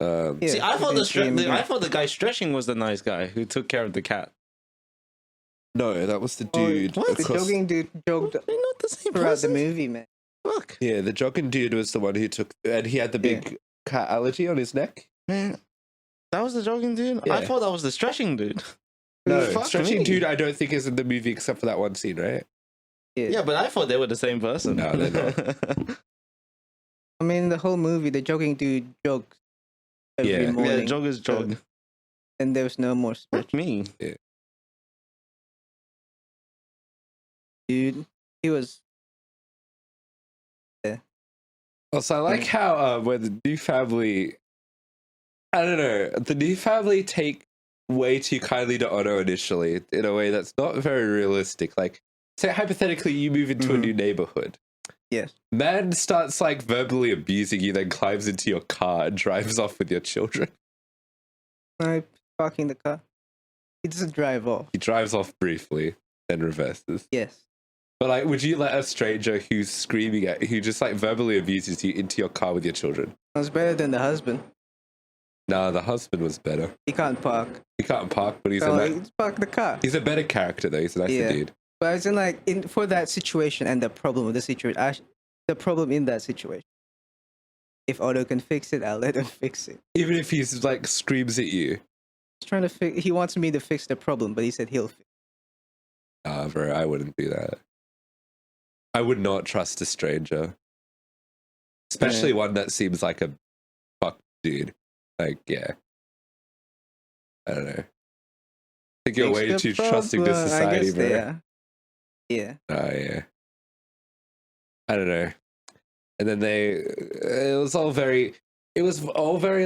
See, I thought didn't see him again. I thought the guy stretching was the nice guy who took care of the cat. no, that was the dude. what? The jogging dude jogged They're not the same throughout the person. movie, man. Fuck, Yeah, the jogging dude was the one who took, and he had the big cat allergy on his neck. man. That was the jogging dude. I Yeah. thought that was the stretching dude. No, Fuck stretching me. dude. I don't think is in the movie except for that one scene, right? Yeah, but I thought they were the same person. No, they're not. I mean, the whole movie, the jogging dude jogs every Yeah. morning. joggers jog. And there was no more stretch. Fuck me. Dude, he was. Also, I like how when the new family, I don't know, the new family take way too kindly to Otto initially in a way that's not very realistic. Like, say hypothetically, you move into a new neighborhood. Yes. Man starts like verbally abusing you, then climbs into your car and drives off with your children. I parking the car. He doesn't drive off. He drives off briefly, then reverses. Yes. But like, would you let a stranger who's screaming at, who just like verbally abuses you into your car with your children? It was better than the husband. Nah, the husband was better. He can't park. He can't park, but he's So, a just park the car. he's a better character though. He's a nicer dude. But it's in like for that situation and the problem with the situation, the problem in that situation. If Otto can fix it, I'll let him fix it. Even if he's like screams at you. He's trying to fix. He wants me to fix the problem, but he said he'll fix. Bro, I wouldn't do that. I would not trust a stranger, especially one that seems like a fuck dude. Like, yeah, I don't know. I think you're way too trusting to society, bro. Yeah. Yeah. I don't know. And then it was all very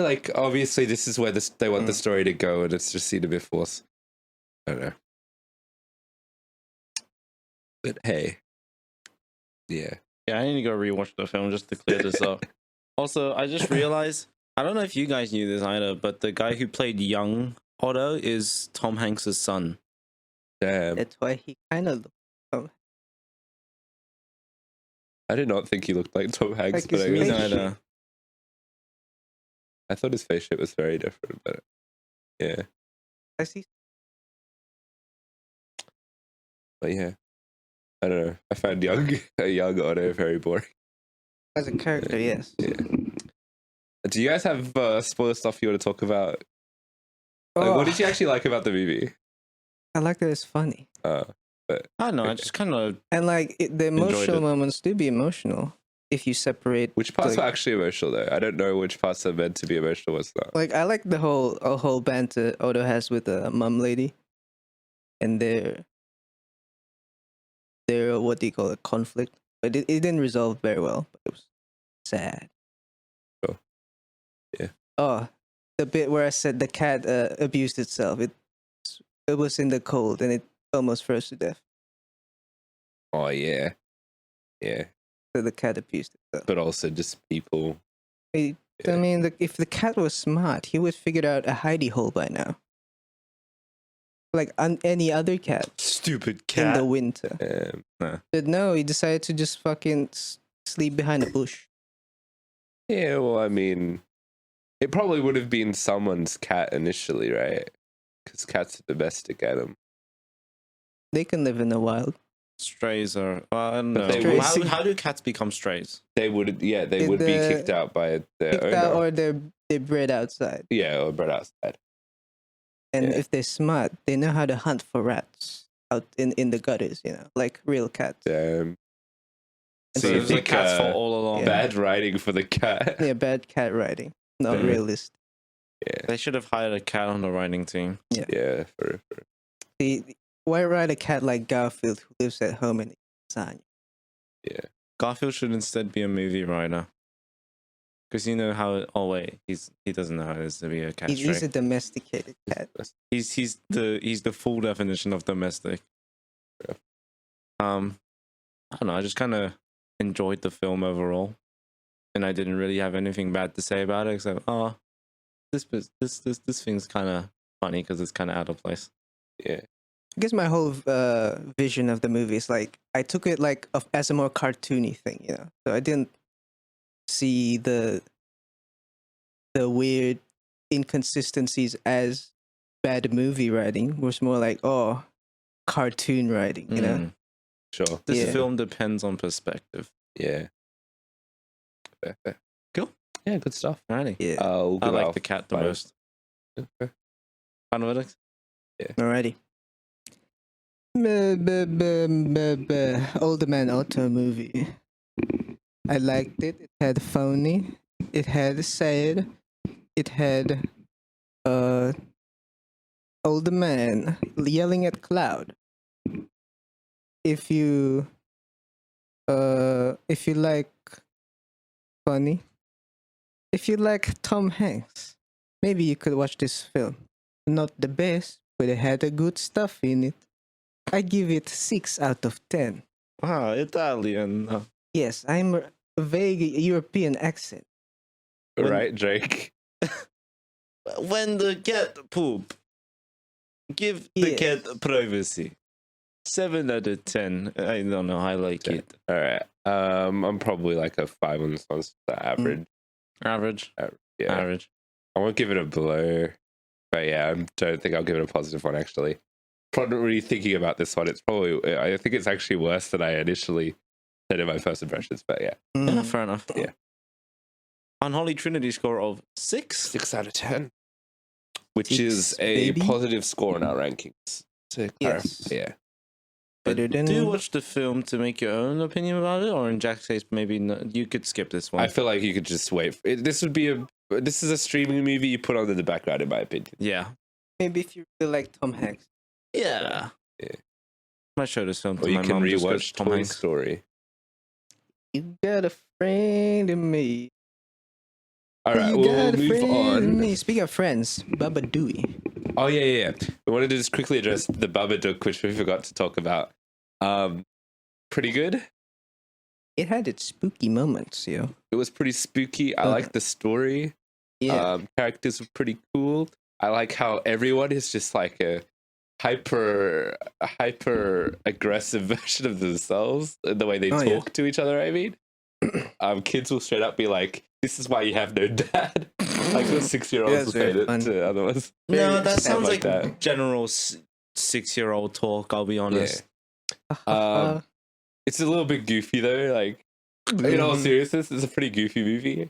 like, obviously this is where they want the story to go, and it's just seemed a bit forced. I don't know. But hey. Yeah. Yeah, I need to go rewatch the film just to clear this up. Also, I just realized, I don't know if you guys knew this either, but the guy who played young Otto is Tom Hanks' son. Damn. That's why he kind of looked. I did not think he looked like Tom Hanks, Like but his Me face neither. I thought his face shape was very different, but yeah. I see. But yeah, I don't know. I found a young Otto very boring. As a character, yes. Yeah. Do you guys have spoiler stuff you want to talk about? Like, what did you actually like about the movie? I like that it's funny. But I don't know. I just kind of And like the emotional moments do be emotional if you separate. which parts were actually emotional though? I don't know which parts are meant to be emotional. What's not? Like I like the whole banter Otto has with the mum lady, and their what do you call it, conflict. But it didn't resolve very well. But it was sad. Oh, yeah. Oh, the bit where I said the cat abused itself. It was in the cold and it almost froze to death. Oh yeah, yeah. So the cat abused itself. But also just people. I mean, if the cat was smart, he would figure out a hidey hole by now. Like any other cat. stupid cat. In the winter. But no, he decided to just fucking sleep behind a bush. Yeah, well, I mean, it probably would have been someone's cat initially, right? Because cats are domestic animals. They can live in the wild. Strays are. I don't know. How do cats become strays? They would, yeah, they would be kicked out by their owner. Or they're bred outside. Yeah, or bred outside. And if they're smart, they know how to hunt for rats out in the gutters, you know, like real cats. So you think cat's fault all along? Bad writing for the cat. Yeah, bad cat writing. Not realistic. Yeah. They should have hired a cat on the writing team. Yeah. Why write a cat like Garfield who lives at home and eats lasagna? Yeah. Garfield should instead be a movie writer. Because you know how. Oh wait, he doesn't know how it is to be a cat. He's a domesticated cat. He's the full definition of domestic. Yeah. I don't know. I just kind of enjoyed the film overall, and I didn't really have anything bad to say about it except this thing's kind of funny because it's kind of out of place. Yeah. I guess my whole vision of the movie is like I took it like as a more cartoony thing, you know. So I didn't see the weird inconsistencies as bad movie writing. It was more like cartoon writing, you know. Sure. This film depends on perspective. Yeah. Fair. Cool. Yeah, good stuff. Alrighty. Yeah. I like the cat the most. Okay. Final verdict? Yeah. Alrighty. Older Man Otto movie. I liked it. It had phony. It had sad. It had older man yelling at cloud. If you like funny, if you like Tom Hanks, maybe you could watch this film. Not the best, but it had a good stuff in it. I give it 6 out of 10. Wow, Italian. Yes, I'm a vague European accent. Right, Drake. When the cat poop, give the cat privacy. 7 out of 10. I don't know. I like it. All right. I'm probably like a 5 on this one. Average. Average. Yeah. Average. I won't give it a blow, but yeah, I don't think I'll give it a positive one actually. Probably really thinking about this one. It's probably. I think it's actually worse than I initially said in my first impressions. But yeah. Yeah, fair enough. Yeah. Unholy Trinity score of 6. 6 out of 10, which 6, is a baby. positive score in our rankings. Yes. Yeah. Better than... Do you watch the film to make your own opinion about it, or in Jack's case, maybe you could skip this one? I feel like you could just wait. This is a streaming movie you put on in the background, in my opinion. Yeah. Maybe if you really like Tom Hanks. Yeah. Yeah. I might show this film to Or you my can mom just 'cause rewatch Tom Toy Hanks. Story. You got a friend in me. All right, You we'll got a move friend in on. me. Speaking of friends, Babadook. Oh yeah. We wanted to just quickly address the Babadook, which we forgot to talk about. Pretty good. It had its spooky moments, yo. It was pretty spooky. I like the story. Yeah. Characters were pretty cool. I like how everyone is just like a hyper aggressive version of themselves in the way they talk to each other. I mean, kids will straight up be like, "This is why you have no dad." Like the 6-year-olds will say it to other ones. No, that sounds like that. general 6-year-old talk. I'll be honest. It's a little bit goofy though. Like, in all seriousness, it's a pretty goofy movie.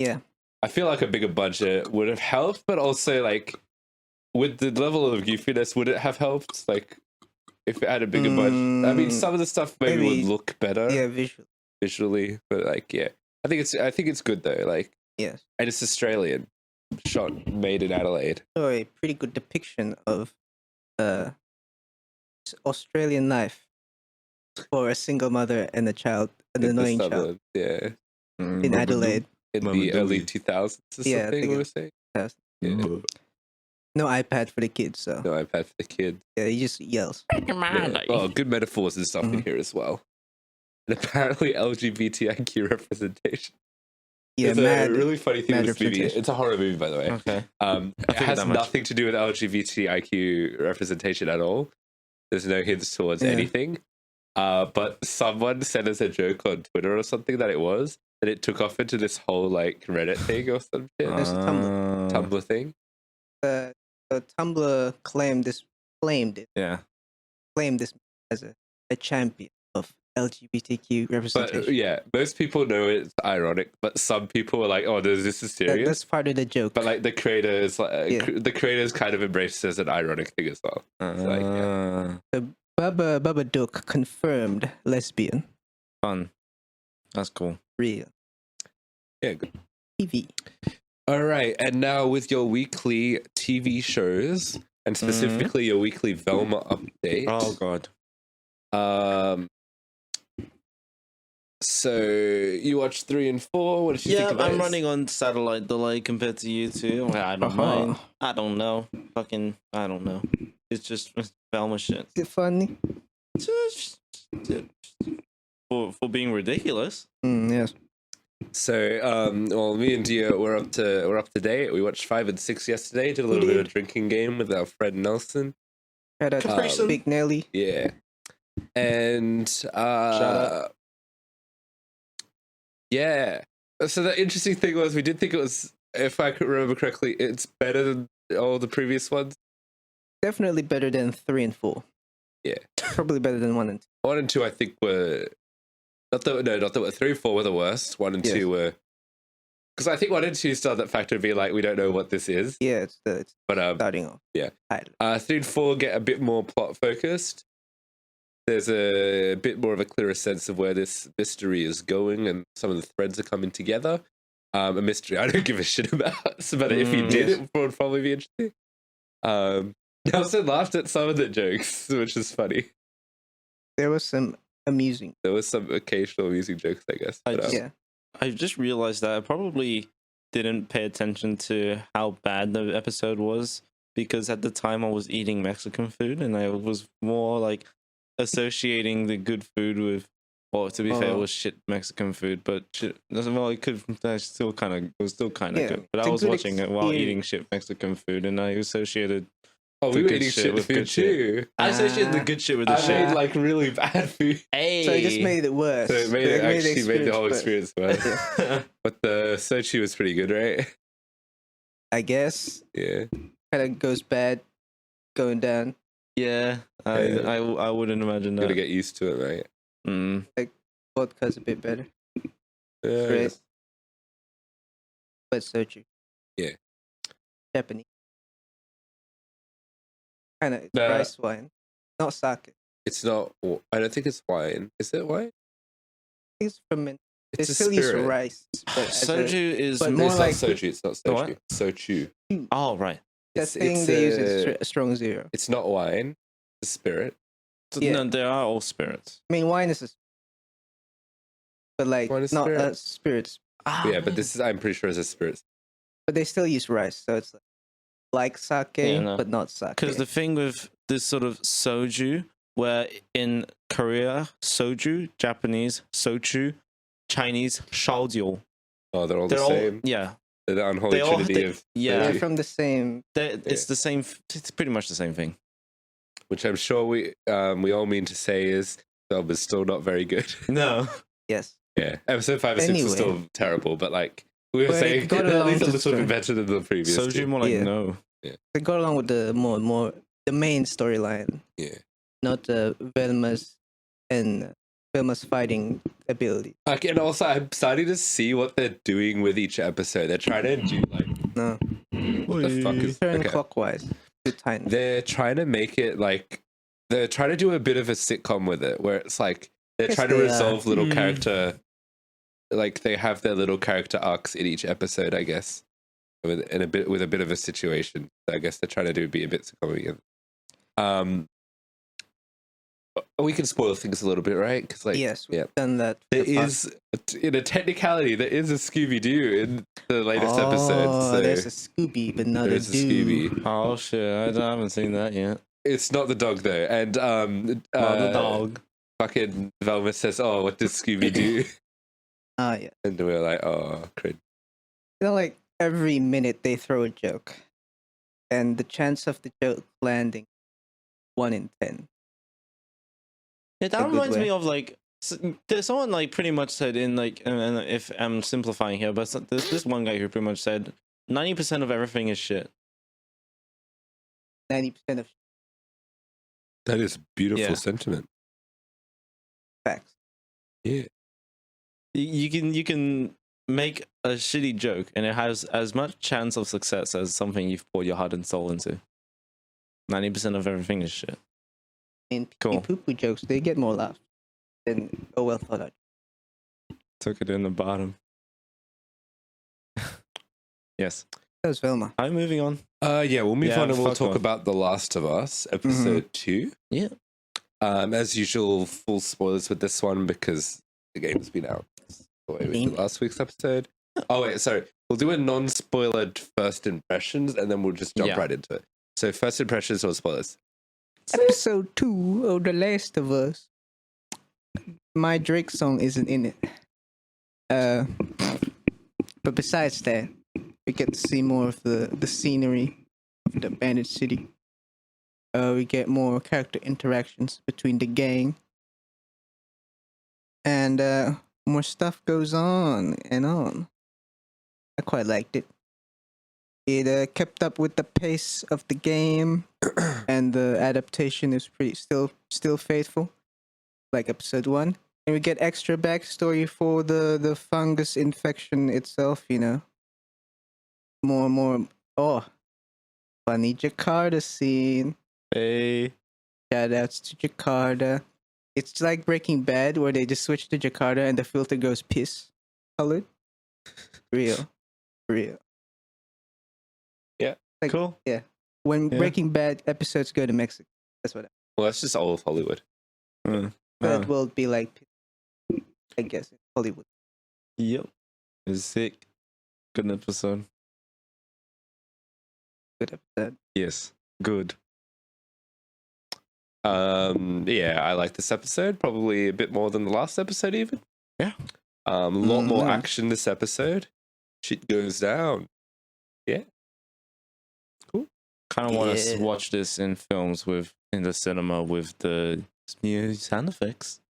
Yeah. I feel like a bigger budget would have helped, but also like with the level of goofiness, would it have helped? Like, if it had a bigger budget, I mean, some of the stuff maybe would look better. Yeah, visually, but like, yeah, I think it's good though. Like, yes, and it's Australian, made in Adelaide. So a pretty good depiction of Australian life for a single mother and a child, an annoying child. Yeah, in Adelaide in the early 2000s or something. I think say. Yeah. No iPad for the kids, so no iPad for the kids. Yeah, he just yells. Yeah. Oh, good metaphors and stuff in here as well. And apparently LGBTIQ representation. Yeah, it's a really funny thing with this movie. It's a horror movie, by the way. Okay. It has nothing to do with LGBTIQ representation at all. There's no hints towards anything. But someone sent us a joke on Twitter or something that it was, and it took off into this whole like Reddit thing or some shit. There's a Tumblr thing. Tumblr claimed this as a champion of LGBTQ representation. But yeah, most people know it's ironic, but some people are like, "Oh, this is serious." That's part of the joke. But like the creators, the creators kind of embraced it as an ironic thing as well. So Babadook confirmed lesbian. Fun. That's cool. Real. Yeah, good. TV. All right, and now with your weekly TV shows, and specifically your weekly Velma update. Oh God. So you watched 3 and 4. What did you think of I'm running on satellite delay compared to you two. I don't mind. I don't know. I don't know. It's just Velma shit. Is it funny? For being ridiculous. Yes. So, well, me and Dia we're up to date. We watched 5 and 6 yesterday. Did a little bit of a drinking game with our friend Nelson. Shout out to Big Nelly. Yeah, and Shout out. Yeah. So the interesting thing was we did think it was, if I could remember correctly, it's better than all the previous ones. Definitely better than 3 and 4. Yeah, probably better than 1 and 2. 1 and 2, I think were. Not that 3 and 4 were the worst. 1 and 2 were, because I think 1 and 2 still had that factor of being like, we don't know what this is. Yeah, it's starting off. Yeah. 3 and 4 get a bit more plot focused. There's a bit more of a clearer sense of where this mystery is going, and some of the threads are coming together. A mystery I don't give a shit about, but if you did, it would probably be interesting. Nelson laughed at some of the jokes, which is funny. There was some occasional amusing jokes, I guess. I just realized that I probably didn't pay attention to how bad the episode was, because at the time I was eating Mexican food and I was more like associating the good food with, well, to be fair, it was shit Mexican food, but shit, well, it was still kind of good. But I was watching it while eating shit Mexican food, and I associated. Oh, we were eating shit with good too. I associated the good shit with the shit. I made like really bad food. Hey. So it just made it worse. So it made the whole experience worse. But the sochi was pretty good, right? I guess. Yeah. Kind of goes bad, going down. Yeah, I wouldn't imagine that. Gotta get used to it, right? Like vodka's a bit better. Yeah. Right? But soju. Yeah. Japanese. Kind of rice wine, not sake. It's not. I don't think it's wine. Is it wine? It's fermented. It's still use rice. But soju is more like soju. It's not soju. Soju. Oh right. That thing they use is strong zero. It's not wine. It's a spirit. No, they are all spirits. I mean, wine is a. But like not spirits. Yeah, but this is. I'm pretty sure it's a spirit. But they still use rice, so it's like sake, but not sake. Because the thing with this sort of soju, where in Korea, soju, Japanese, sochu, Chinese, shaojiu. Oh, they're all the same? Yeah. They're the unholy trinity of... Yeah. They're from the same... It's the same... It's pretty much the same thing. Which I'm sure we all mean to say is Velma's still not very good. No. Yes. Yeah. Episode 5 and 6 was still terrible, but like... We were saying at least a little bit better than the previous. Soju more like no. Yeah. They got along with the more main storyline. Yeah. Not Velma's fighting ability. Okay, and also I'm starting to see what they're doing with each episode. They're trying to do like No. What the fuck is Turn okay. clockwise. They're trying to make it like they're trying to do a bit of a sitcom with it, where it's like they're trying to resolve little character, like they have their little character arcs in each episode, I guess, with a bit of a situation. So I guess they're trying to be a bit sitcom. We can spoil things a little bit, right? Because yes, we've done that. There is, in a technicality, there is a Scooby Doo in the latest episode. So there's a Scooby, but not a Doo. Oh shit! I haven't seen that yet. It's not the dog though, and not the dog. Fucking Velma says, "Oh, what does Scooby do?" Yeah. And we're like, "Oh, cringe." Like every minute they throw a joke, and the chance of the joke landing, 1 in 10. Yeah, that reminds me of like there's someone like pretty much said in like, and if I'm simplifying here, but there's this one guy who pretty much said 90% of everything is shit. 90% of that is beautiful sentiment. Facts. Yeah, you can make a shitty joke and it has as much chance of success as something you've poured your heart and soul into. 90% of everything is shit. And poo-poo jokes, they get more laughs than well thought out. Took it in the bottom. Yes. That was Velma. I'm moving on. Yeah, we'll move on and we'll talk about The Last of Us, episode 2. Yeah. As usual, full spoilers with this one because the game's been out the way we did last week's episode. Oh wait, sorry. We'll do a non-spoilered first impressions and then we'll just jump right into it. So first impressions or spoilers? Episode 2 of The Last of Us. My Drake song isn't in it. But besides that, we get to see more of the scenery of the abandoned city. We get more character interactions between the gang. And more stuff goes on and on. I quite liked it. It kept up with the pace of the game, and the adaptation is still faithful, like episode 1. And we get extra backstory for the fungus infection itself. You know, more. Oh, funny Jakarta scene. Hey, shout outs to Jakarta. It's like Breaking Bad, where they just switch to Jakarta and the filter goes piss colored. Real. Like, cool. Yeah. When Breaking Bad episodes go to Mexico, that's what. Well, that's just all of Hollywood. That will be like, I guess, Hollywood. Yep. It's sick. Good episode. Good episode. Yes. Good. Yeah, I like this episode probably a bit more than the last episode even. Yeah. A lot more action this episode. Shit goes down. Yeah. Cool. Kind of want to watch this in films in the cinema with the new sound effects.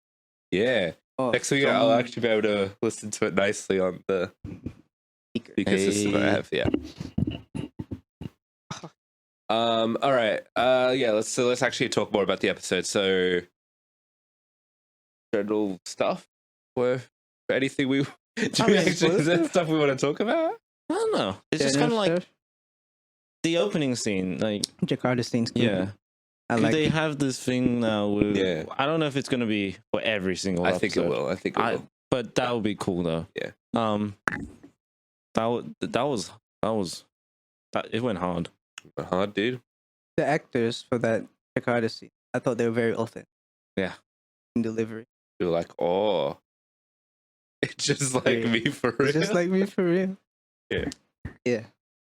Yeah. Next week I'll actually be able to listen to it nicely on the speaker system I have. Yeah. All right. Yeah. Let's actually talk more about the episode. So, general stuff. For anything we is there stuff we want to talk about? I don't know. It's just kind of like the opening scene, like Jakarta scene's cool. Yeah. They have this thing now with. Yeah. I don't know if it's gonna be for every single episode. I think it will. But that would be cool though. Yeah. It went hard. Hard, dude. The actors for that Jakarta scene, I thought they were very authentic. Yeah. In delivery. You're like, oh, it's just like me for real. It's just like me for real. Yeah. Yeah.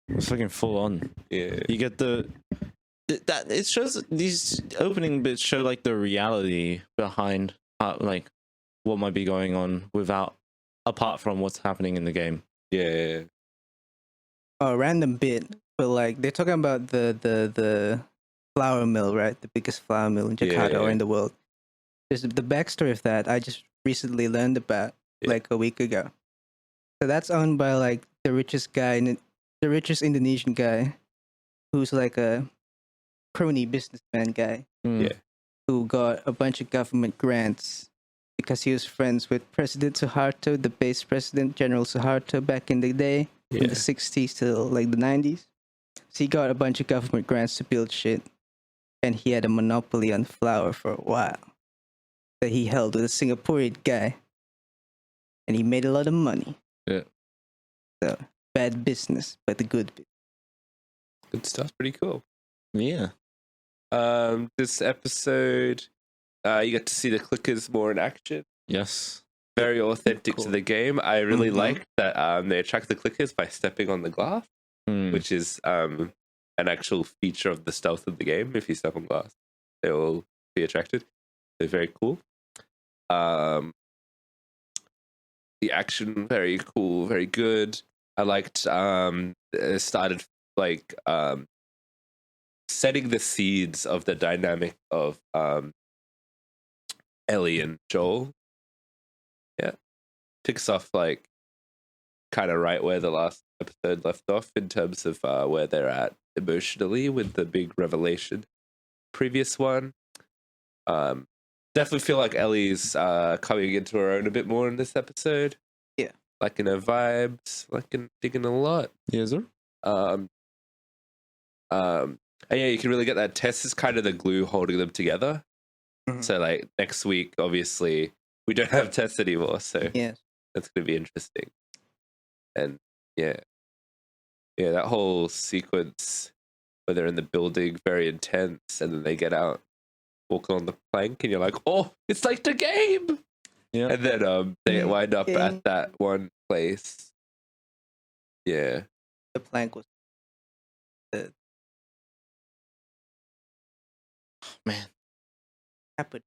It's fucking full on. Yeah. You get that it shows these opening bits show like the reality behind like what might be going on apart from what's happening in the game. Yeah. A random bit, but like they're talking about the flour mill, right? The biggest flour mill in Jakarta or in the world. There's the backstory of that I just recently learned about like a week ago. So that's owned by like the richest Indonesian guy, who's like a crony businessman guy Yeah. who got a bunch of government grants because he was friends with President Suharto, the base president, General Suharto, back in the day, in the 60s to like the 90s. So he got a bunch of government grants to build shit, and he had a monopoly on flour for a while that he held with a Singaporean guy, and he made a lot of money. Yeah. So, bad business, but the good business. Good stuff. Pretty cool. Yeah. This episode, you get to see the clickers more in action. Yes. Very authentic Cool. to the game. I really like that they attract the clickers by stepping on the glass, which is an actual feature of the stealth of the game. If you step on glass, they will be attracted. They're very cool. The action, very cool, very good. I liked it started like setting the seeds of the dynamic of Ellie and Joel. Yeah. Picks off like kind of right where the last episode left off in terms of where they're at emotionally with the big revelation. Previous one. Definitely feel like Ellie's coming into her own a bit more in this episode. Yeah. Liking her vibes, digging a lot. Yes, sir. And yeah, you can really get that. Tess is kind of the glue holding them together. Mhm. So like next week, obviously, we don't have Tess anymore, so Yes. that's going to be interesting. And yeah, that whole sequence where they're in the building, very intense, and then they get out, walking on the plank, and you're like, oh, it's like the game. Yeah. And then they wind up at that one place. Yeah. The plank was Man. happened.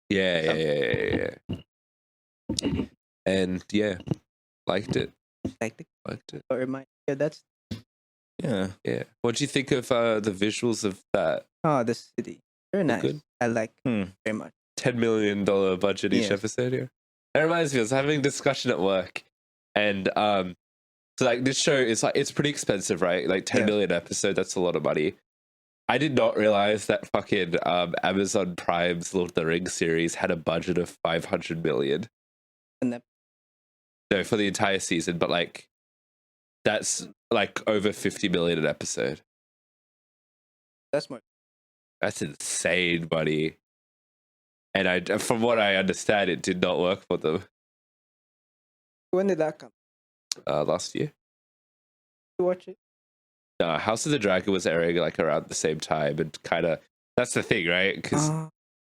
Yeah. And yeah, liked it. Like the Liked it. or remind. Yeah, that's Yeah. What do you think of the visuals of that? the city. Very nice. Good. I like Hmm. very much. $10 million budget each Yeah. episode here. That reminds me, I was having a discussion at work, and so like this show is like, it's pretty expensive, right? Like 10 million episode, that's a lot of money. I did not realize that fucking Amazon Prime's Lord of the Rings series had a budget of 500 million. And that No, for the entire season, but like that's like over 50 million an episode. that's more. That's insane, buddy. And from what I understand, it did not work for them When did that come? last year. You watch it? House of the Dragon was airing like around the same time, and kind of that's the thing, right? Because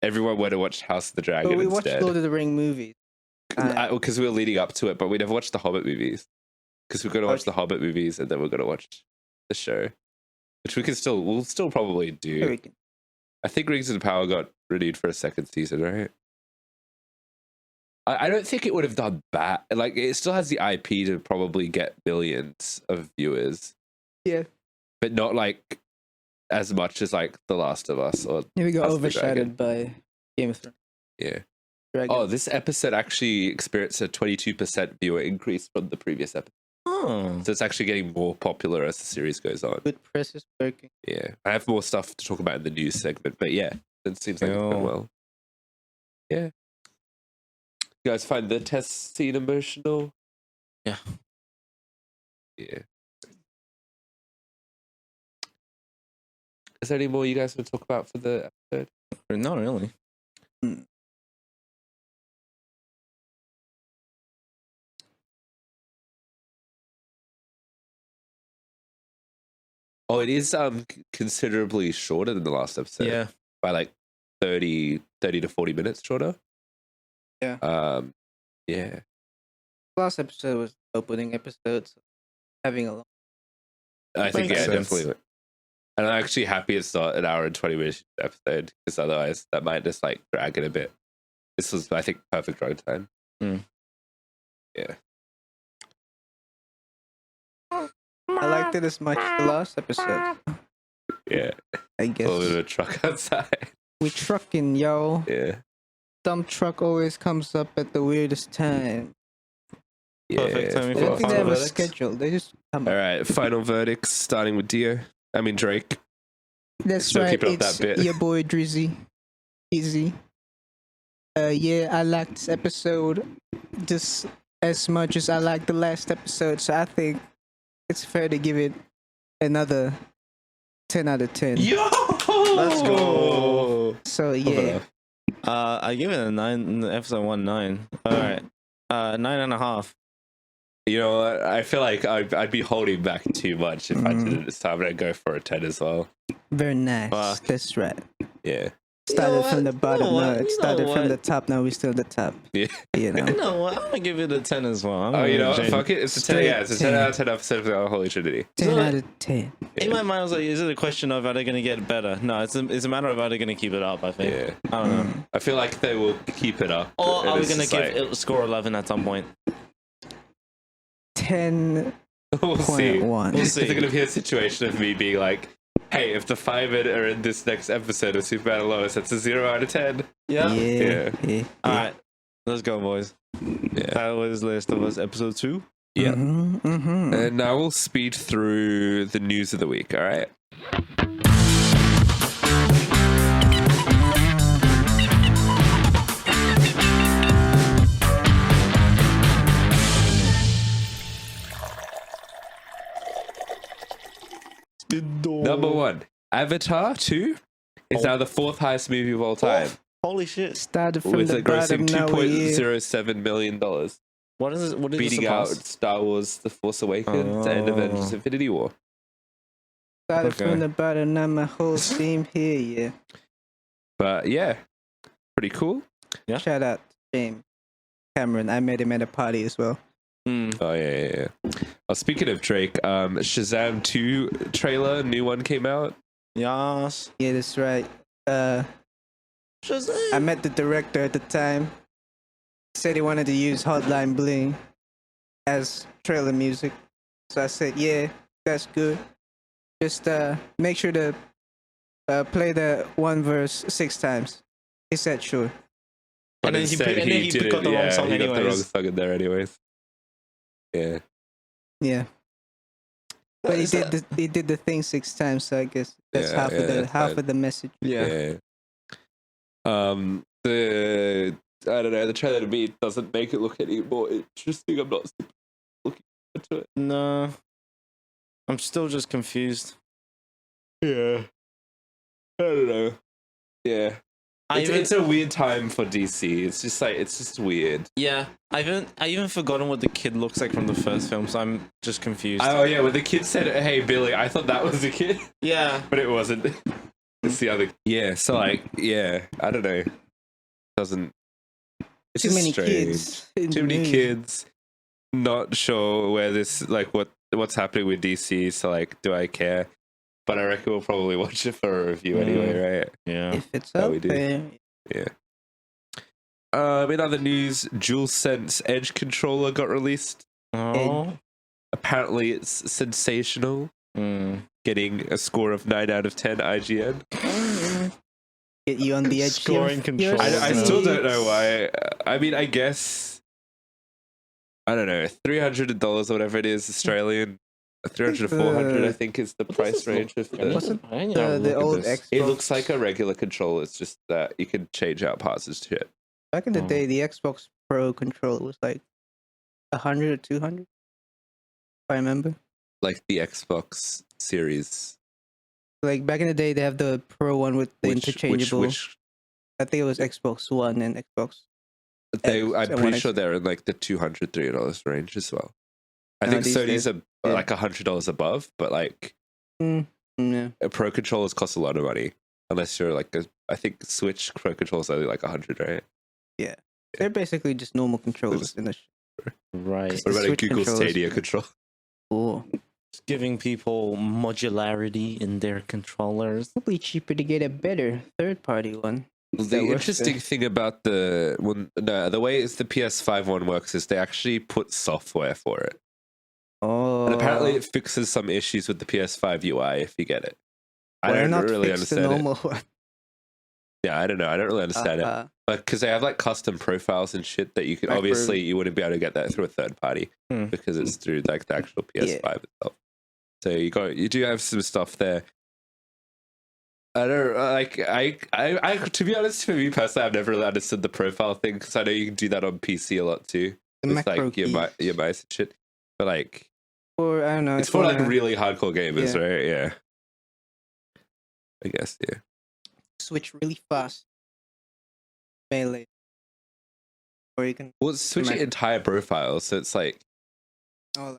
everyone went to watch House of the Dragon But we instead. watched Lord of the Ring movies. Because we were leading up to it, but we never watched the Hobbit movies. Because we're going to watch the Hobbit movies, and then we're going to watch the show, which we'll still probably do. I think Rings of Power got renewed for a second season, right? I don't think it would have done bad. Like, it still has the IP to probably get millions of viewers. Yeah. But not like as much as like The Last of Us or We got House of the Dragon. overshadowed by Game of Thrones. Yeah. Dragon. Oh, this episode actually experienced a 22% viewer increase from the previous episode. Oh. So it's actually getting more popular as the series goes on. Good press is working. Yeah. I have more stuff to talk about in the news segment, but yeah, it seems like it's going well. Yeah. You guys find the test scene emotional? Yeah. Yeah. Is there any more you guys want to talk about for the episode? Not really. Oh, it is considerably shorter than the last episode. Yeah. By like 30 to 40 minutes shorter. Yeah. Yeah. Last episode was the opening episode, so having a long. I think Makes sense. definitely. And I'm actually happy it's not an hour and 20 minutes episode, because otherwise that might just like drag it a bit. This was, I think, perfect run time. Yeah. I liked it as much as the last episode. Yeah. I guess. A little bit of a truck outside. We trucking, yo. Yeah. Dump truck always comes up at the weirdest time. Perfect Yeah. timing I for don't think they final have a verdicts. schedule. They just come All up. right. Final verdicts, starting with Drake. That's Still right. keeping up It's that bit. your boy Drizzy. Easy. Yeah, I liked this episode just as much as I liked the last episode, so I think it's fair to give it another 10 out of 10. Yo! Let's go. So yeah, I give it a 9. Episode 1 9. All right, 9.5. You know what? I feel like I'd be holding back too much if I did it this time. I'd go for a 10 as well. very nice. Fuck. That's right. Yeah. Started from the bottom. what? No, it You started know from what? the top. Now we're still at the top. Yeah. You know. You know what? I'm gonna give it a 10 as well. Oh, you know what? Fuck it. It's a 10. Straight Yeah, it's a 10 10. out of 10 episode of the Holy Trinity. 10 out of 10. In my mind, I was like, is it a question of are they gonna get better? No, it's a matter of are they gonna keep it up. I think. Yeah. I don't know. I feel like they will keep it up. Or and are we it's gonna just give like- it a score 11 at some point? 10.1. We'll see. We'll Is see. it going to be a situation of me being like, hey, if the 5 are in this next episode of Superman and Lois, that's a 0 out of 10? Yeah. Yeah. All right, let's go, boys. Yeah. That was Last of Us episode 2. Yeah. Mm-hmm. And now we'll speed through the news of the week, all right? Number 1, Avatar 2 is now the 4th highest movie of all time, Holy shit! Started from with the it grossing bottom. Now we're here. $2.07 million, What is it? What did beating it out surpass? Star Wars The Force Awakens and Oh. Avengers Infinity War. Started Okay. from the bottom. Now my whole team here. Yeah. But yeah, pretty cool. Yeah. Shout out to James Cameron. I met him at a party as well. Oh yeah. Speaking of Drake, Shazam 2 trailer, new one came out. Yes. Yeah, that's right. I met the director at the time. Said he wanted to use Hotline Bling as trailer music. So I said, yeah, that's good. Just make sure to play the one verse 6 times. He said, sure. But And then instead he did got the wrong song he got the wrong anyways. song in there anyways. Yeah. Yeah. But he did the thing 6 times, so I guess that's Yeah, half yeah, of the that's half fine. of the message. Yeah. The I don't know, the trailer to me doesn't make it look any more interesting. I'm not super looking forward to it. No. I'm still just confused. Yeah. I don't know. Yeah. It's a weird time for DC. It's just weird. Yeah, I even forgotten what the kid looks like from the first film, so I'm just confused. Oh yeah, when the kid said, "Hey Billy," I thought that was the kid, Yeah, but it wasn't. It's the other. Yeah, so like, yeah, I don't know. Doesn't. It's Too just many strange. kids. in Too the many movie. kids. Not sure where this what's happening with DC. So like, do I care? But I reckon we'll probably watch it for a review anyway, right? yeah. If it's Yeah, up we do. there. Yeah. In other news, DualSense Edge controller got released. Oh. Apparently, it's sensational, getting a score of 9 out of 10 IGN. Get you on the edge. Scoring control. I still don't know why. I mean, I guess I don't know, $300 or whatever it is Australian. 300 to 400, I think, is the price range of the. Wasn't I need to have a the look at old this. Xbox. It looks like a regular controller. It's just that you can change out parts and shit. Back in the Oh. day, the Xbox Pro controller was like 100 or 200. If I remember. Like the Xbox Series. Like back in the day, they have the Pro one with the interchangeable. Which I think it was Xbox One and Xbox. I'm and pretty One sure X. they're in like the $200, $300 range as well. I No, think these Sony's days- are yeah. like $100 above, but like Yeah. Pro controllers cost a lot of money. Unless you're like I think Switch Pro controllers are only like 100, right? They're basically just normal controllers just- in the Right. What about a Switch Google controllers. Stadia controller? Cool. Just giving people modularity in their controllers. Probably cheaper to get a better third-party one. The That works interesting there. thing about the way the PS5 one works is they actually put software for it, Oh. and apparently it fixes some issues with the PS5 UI if you get it. I Why don't not really fix the understand it. normal one? Yeah, I don't know. I don't really understand it. But because they have like custom profiles and shit that you could Like for- obviously you wouldn't be able to get that through a third party because it's through like the actual PS5 itself. So you do have some stuff there. I don't like. I. To be honest, for me personally, I've never really understood the profile thing because I know you can do that on PC a lot too. The With macro like keys. your mice and shit. But like, Or I don't know. it's if for you like wanna really hardcore gamers, Yeah. right? Yeah. I guess yeah. switch really fast. Melee. Or you can Well, it's switching entire profiles, so it's like oh,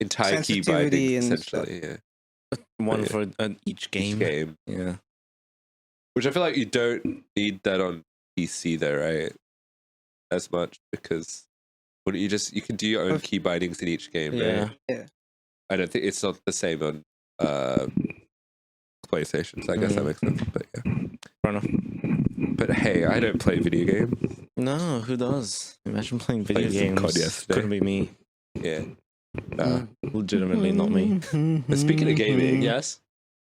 entire key sensitivity binding and essentially. Yeah. One Yeah. for each game. Each game. Yeah. Which I feel like you don't need that on PC though, right? As much because wouldn't you can do your own key bindings in each game, Yeah. right? Yeah. I don't think it's not the same on PlayStation, so I guess that makes sense. But yeah. Fair enough. But hey, I don't play video games. No, who does? Imagine playing video Played some COD games. yesterday. Couldn't be me. Yeah. Legitimately not me. But speaking of gaming, Yes.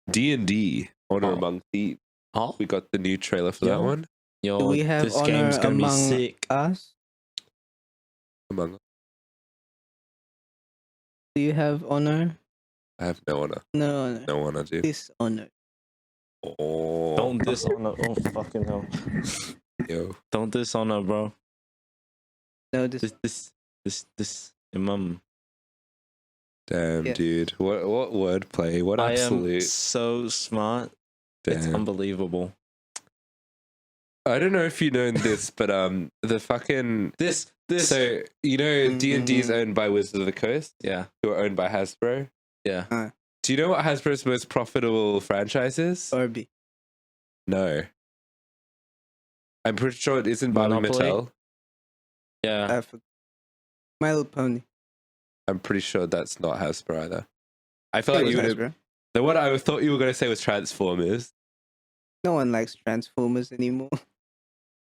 D&D, Honor Oh. Among Thieves. Oh, We got the new trailer for that Yo. one. yo, Do we have this Honor game's gonna be Among sick. Us? Among Do you have honor? I have no honor. No honor. No honor, dude. Dishonor. Oh, Don't dishonor. Oh, fucking hell. yo. Don't dishonor, bro. No This, your mum. Damn, Yes. dude. What wordplay? What I am absolute so smart. It's damn. unbelievable. I don't know if you know this, but the fucking This. so you know D&D is owned by Wizards of the Coast, Yeah. who are owned by Hasbro. Yeah. Do you know what Hasbro's most profitable franchise is? Orby. No. I'm pretty sure it isn't Barbie Monopoly? Mattel. Yeah. I forgot. My Little Pony. I'm pretty sure that's not Hasbro either. I feel It like was you would have. Hasbro. The one I thought you were going to say was Transformers. No one likes Transformers anymore.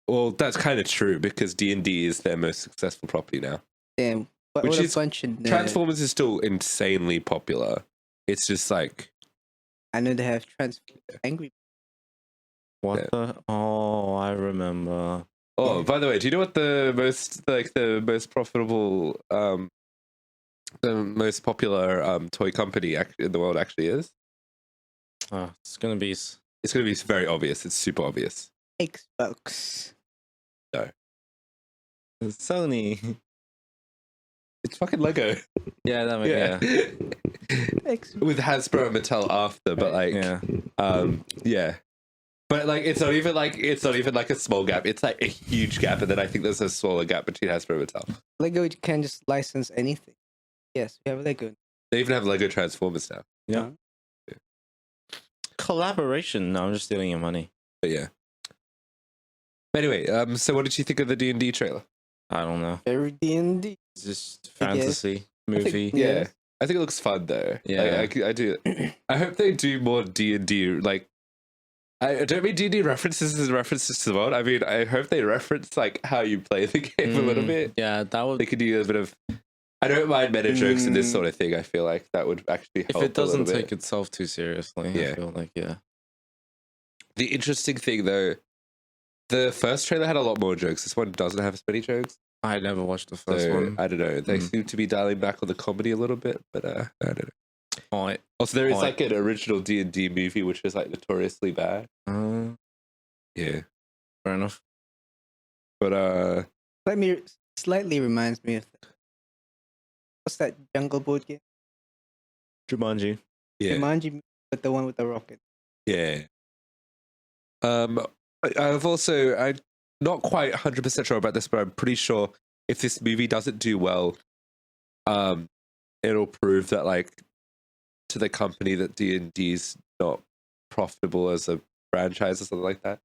Well, that's kind of true because D&D is their most successful property now. Damn. What, Which what a is- bunch of nerds. Transformers is still insanely popular. It's just like I know they have Transformers Angry. What Yeah. the? Oh, I remember. oh, by the way, do you know what the most profitable the most popular toy company in the world actually is? Oh, it's gonna be. It's going to be very obvious. It's super obvious. Xbox. Sony. It's fucking Lego. Yeah, that makes Yeah. Xbox. With Hasbro and Mattel after, but like yeah. yeah. But like it's not even like a small gap. It's like a huge gap, and then I think there's a smaller gap between Hasbro and Mattel. Lego, you can just license anything. Yes, we have Lego. They even have Lego Transformers now. Yeah. Collaboration. No, I'm just stealing your money. But yeah. Anyway, so what did you think of the D&D trailer? I don't know. Very D&D. It's just I guess. fantasy movie. Yeah. Yeah, I think it looks fun though. Yeah. I do. I hope they do more D&D. Like, I don't mean D&D references as references to the world. I mean, I hope they reference like how you play the game a little bit. Yeah, that would. They could do a bit of. I don't mind meta jokes in this sort of thing. I feel like that would actually help. If it doesn't a little take bit. itself too seriously, Yeah. I feel like The interesting thing though, the first trailer had a lot more jokes. This one doesn't have as many jokes. I never watched the first So, one. I don't know. They Mm. seem to be dialing back on the comedy a little bit, but I don't know. Oh, Also, there is Oh, like an original D&D movie which is like notoriously bad. Yeah, fair enough. but Slightly reminds me of what's that Jungle Boat game? Jumanji. yeah, Jumanji, but the one with the rocket. yeah. I'm not quite 100% sure about this, but I'm pretty sure if this movie doesn't do well, it'll prove that like to the company that D&D's not profitable as a franchise or something like that.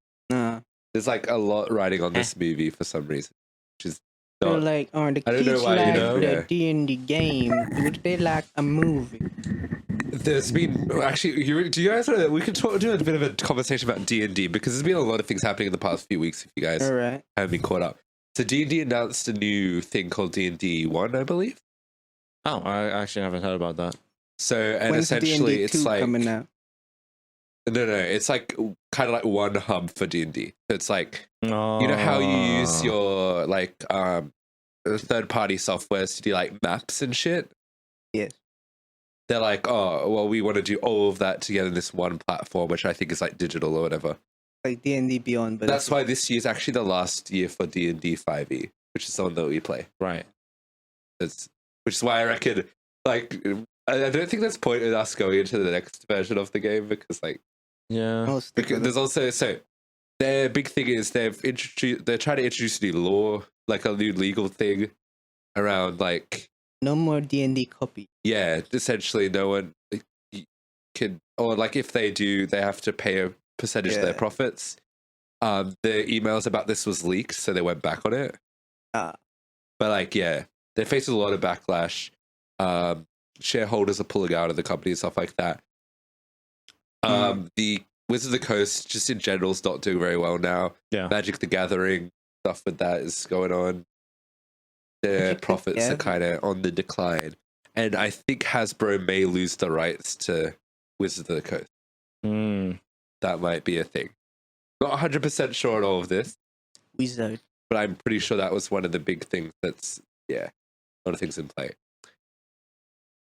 There's like a lot riding on this movie for some reason, which is They're not. like, oh, the I don't know kids why, like yeah. the D&D game. Would they like a movie? There's been actually. Do you guys know that we could do a bit of a conversation about D&D because there's been a lot of things happening in the past few weeks. If you guys All right. haven't been caught up, so D&D announced a new thing called D&D 1, I believe. Oh, I actually haven't heard about that. So and When's essentially, D&D 2 it's like coming out? no, it's like kind of like one hub for D&D. So it's like Oh. you know how you use your like third party softwares to do like maps and shit. Yes. they're like, oh, well, we want to do all of that together in this one platform, which I think is like digital or whatever. Like D&D Beyond, but that's why this year is actually the last year for D&D 5e, which is the one that we play. Right. Which is why I reckon, like, I don't think there's point in us going into the next version of the game because, like, because there's also their big thing is they're trying to introduce new law, like a new legal thing around like no more D&D copy. Yeah, essentially, no one can, or like if they do, they have to pay a percentage of their profits. The emails about this was leaked, so they went back on it. But like, yeah, they're facing a lot of backlash. Shareholders are pulling out of the company and stuff like that. The Wizards of the Coast, just in general, is not doing very well now. Yeah. Magic the Gathering, stuff with that is going on. Their profits are kind of on the decline. And I think Hasbro may lose the rights to Wizards of the Coast. That might be a thing. Not 100% sure on all of this. Wizard. But I'm pretty sure that was one of the big things that's, a lot of things in play.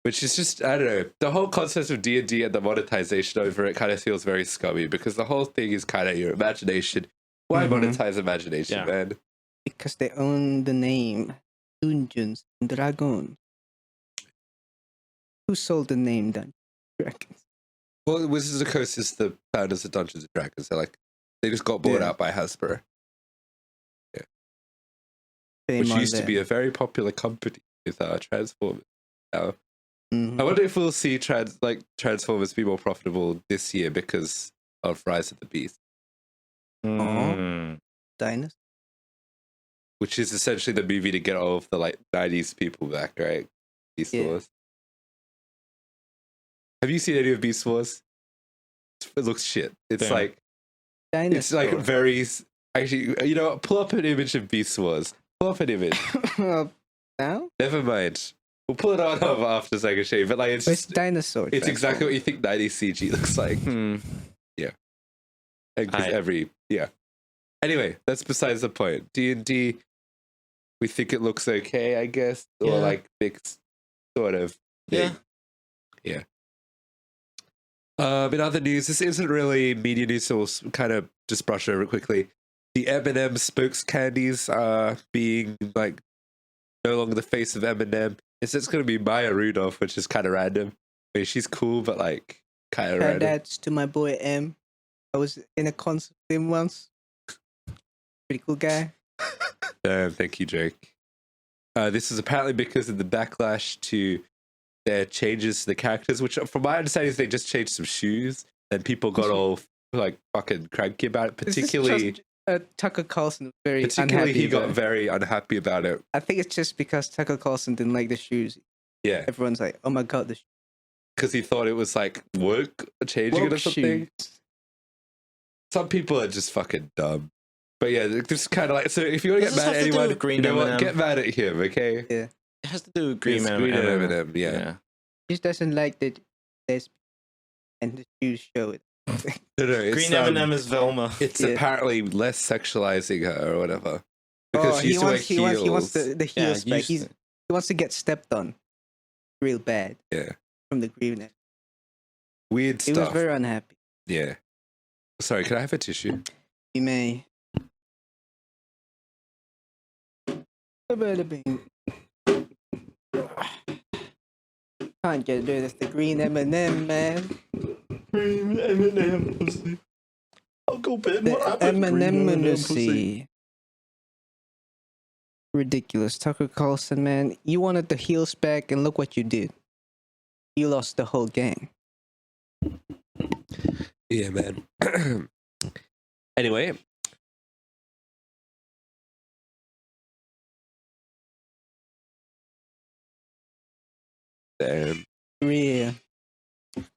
Which is just, I don't know, the whole concept of D&D and the monetization over it kind of feels very scummy because the whole thing is kind of your imagination. Why monetize imagination, man? Because they own the name Dungeons and Dragons. Who sold the name Dungeons and Dragons? Well, Wizards of the Coast is the founders of Dungeons and Dragons. They're like, they just got bought out by Hasbro. Yeah. Which used to be a very popular company with Transformers. Now, I wonder if we'll see Transformers be more profitable this year because of Rise of the Beast. Dinosaur. Which is essentially the movie to get all of the like 90s people back, right? Beast Wars. Have you seen any of Beast Wars? It looks shit. It's like Dinosaur. It's like very actually. You know what? Pull up an image of Beast Wars. Pull up an image. Now? Never mind. We'll pull it on after a second shave. But like it's dinosaur. It's exactly what you think 90s CG looks like. Yeah. And Anyway, that's besides the point. D&D, we think it looks okay, I guess, or like mixed sort of thing. Yeah. In other news, this isn't really media news, so we'll kind of just brush over it quickly. The M&M spokes candies are being like no longer the face of M&M. It's going to be Maya Rudolph, which is kind of random. I mean, she's cool, but like kind of random. That's to my boy M. I was in a concert with him once. Pretty cool guy. Thank you, Drake. This is apparently because of the backlash to their changes to the characters, which from my understanding is they just changed some shoes and people got all like fucking cranky about it, particularly Tucker Carlson was very particularly unhappy. He got very unhappy about it. I think it's just because Tucker Carlson didn't like the shoes. Yeah. Everyone's like, oh my god, the shoes. Because he thought it was like woke changing it or something. Shoes. Some people are just fucking dumb. But yeah, just kind of like, so if you want to get mad at anyone, you know what? Get mad at him, okay? Yeah. It has to do with Green M&M, yeah. He just doesn't like the lesbian and the shoes show it. No, Green M&M is Velma. It's apparently less sexualizing her or whatever. Because she used to wear heels. He wants the heels back. He wants to get stepped on real bad. Yeah. From the Green M&M. Weird stuff. He was very unhappy. Yeah. Sorry, can I have a tissue? You may. Can't get rid of the green M&M, man. Green M&M pussy. Uncle Ben, what happened? M&M pussy. Ridiculous. Tucker Carlson, man. You wanted the heels back, and look what you did. You lost the whole gang. Yeah, man. Anyway. Damn. Yeah.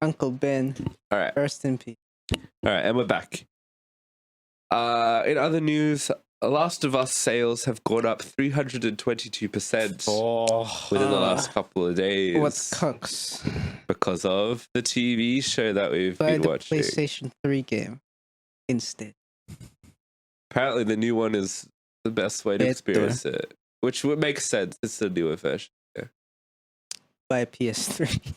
Uncle Ben. All right. Rest in peace. All right, and we're back. In other news, Last of Us sales have gone up 322% within the last couple of days. What cucks? Because of the TV show that we've been watching. The PlayStation 3 game instead. Apparently, the new one is the best way to experience it, which would make sense. It's the newer version. Buy PS3.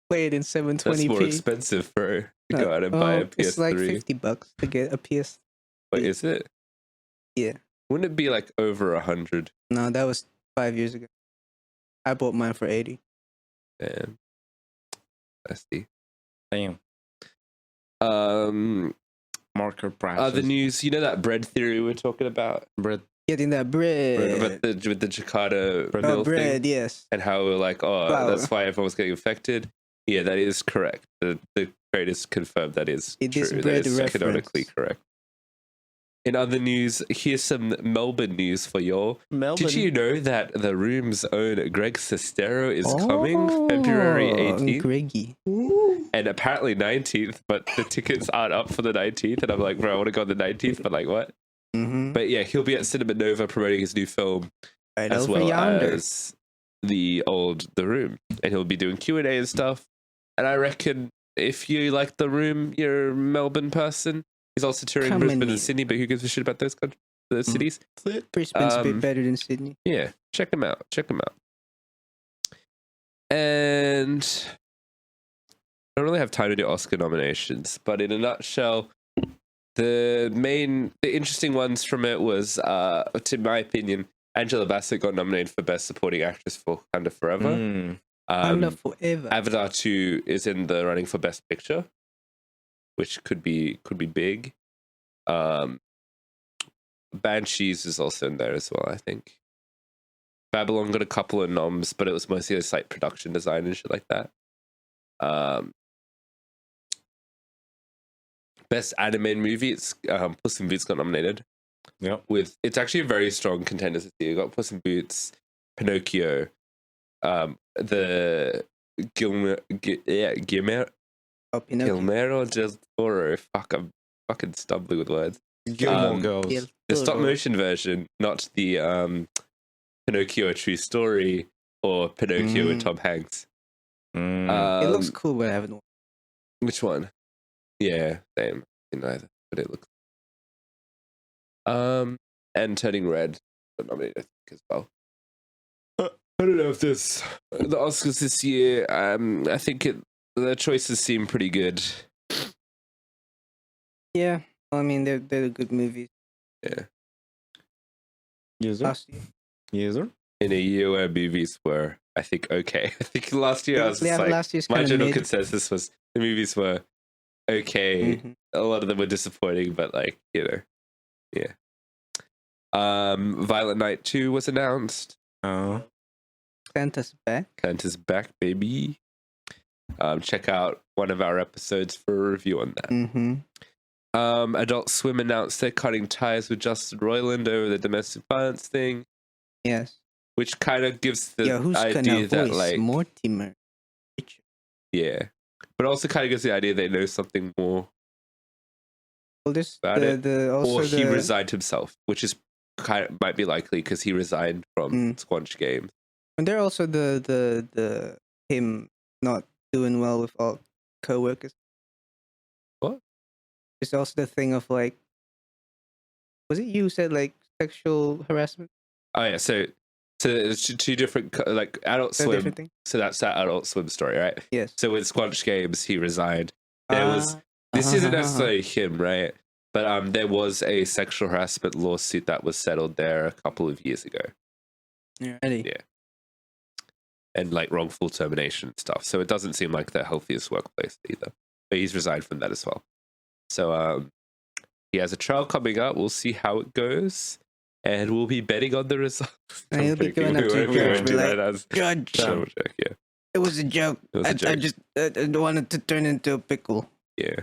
play it in 720p. That's more expensive, bro. To go out and buy a PS3. It's like $50 to get a PS. Wait, is it? Yeah. Wouldn't it be like over 100? No, that was 5 years ago. I bought mine for 80. Damn. I see. Damn. Marker prices. Other news, you know that bread theory we were talking about? Bread. Getting that bread. With the Jakarta Oh, mill bread, thing? yes. And how we're like, Flour. that's why everyone's getting infected. Yeah, that is correct. The creators confirmed that is It true. is That bread is canonically reference. correct. In other news, here's some Melbourne news for y'all. Melbourne. Did you know that the Room's own Greg Sestero is coming February 18th? Greggy. And apparently 19th, but the tickets aren't up for the 19th. And I'm like, bro, I want to go on the 19th, but like, what? Mm-hmm. But yeah, he'll be at Cinema Nova promoting his new film, Right as over well yonder. as The Room. And he'll be doing Q&A and stuff. And I reckon if you like The Room, you're a Melbourne person. He's also touring Come Brisbane in and here. Sydney, but who gives a shit about those cities? Brisbane's a Um, bit better than Sydney. Yeah, check them out. And I don't really have time to do Oscar nominations, but in a nutshell, the interesting ones from it was, to my opinion, Angela Bassett got nominated for Best Supporting Actress for Wakanda Forever. Wakanda Forever. Avatar 2 is in the running for Best Picture, which could be big. Banshees is also in there as well, I think. Babylon got a couple of noms, but it was mostly like production design and shit like that. Best animated movie, it's Puss in Boots got nominated. Yep. It's actually a very strong contender this year. You got Puss in Boots, Pinocchio, the Guillermo del Toro. Fuck, I'm fucking stumbling with words. Gilmore Girls. The stop motion version, not the Pinocchio A True Story or Pinocchio with Tom Hanks. It looks cool, but I haven't watched. Which one? Yeah, same. Neither, but it looks. And Turning Red, nominated, I think, as well. I don't know if the Oscars this year. I think the choices seem pretty good. Yeah, well, I mean they're good movies. Yeah. Yes, sir. Last year. Yes, sir. In a year where movies were, I think, okay. I think last year I was just like, last year's my kinda general mid. consensus was the movies were okay. Mhm. A lot of them were disappointing, but like, yeah. Violent Night 2 was announced. Santa's back. Santa's back, baby. Check out one of our episodes for a review on that. Mm-hmm. Adult Swim announced they're cutting ties with Justin Roiland over the domestic violence thing, Yes. which kind of gives the Who's idea gonna that voice like, Mortimer? yeah, but also kind of gives the idea they know something more Well, this about it, also or he the resigned himself, which is kind of might be likely because he resigned from Squanch Games. and they're also the him not doing well with all coworkers. What? It's also the thing of like, was it you who said like sexual harassment? Oh yeah, so it's two different like Adult Is that a Swim. different thing? So that's that Adult Swim story, right? Yes. So with Squanch Games, he resigned. There was this isn't necessarily him, right? But there was a sexual harassment lawsuit that was settled there a couple of years ago, Yeah. and like wrongful termination and stuff. So it doesn't seem like the healthiest workplace either. But he's resigned from that as well. So he has a trial coming up. We'll see how it goes, and we'll be betting on the results. And he'll be going up to the judge, be like, Judge, Yeah, it was a joke. It was a joke. I just wanted to turn into a pickle. yeah.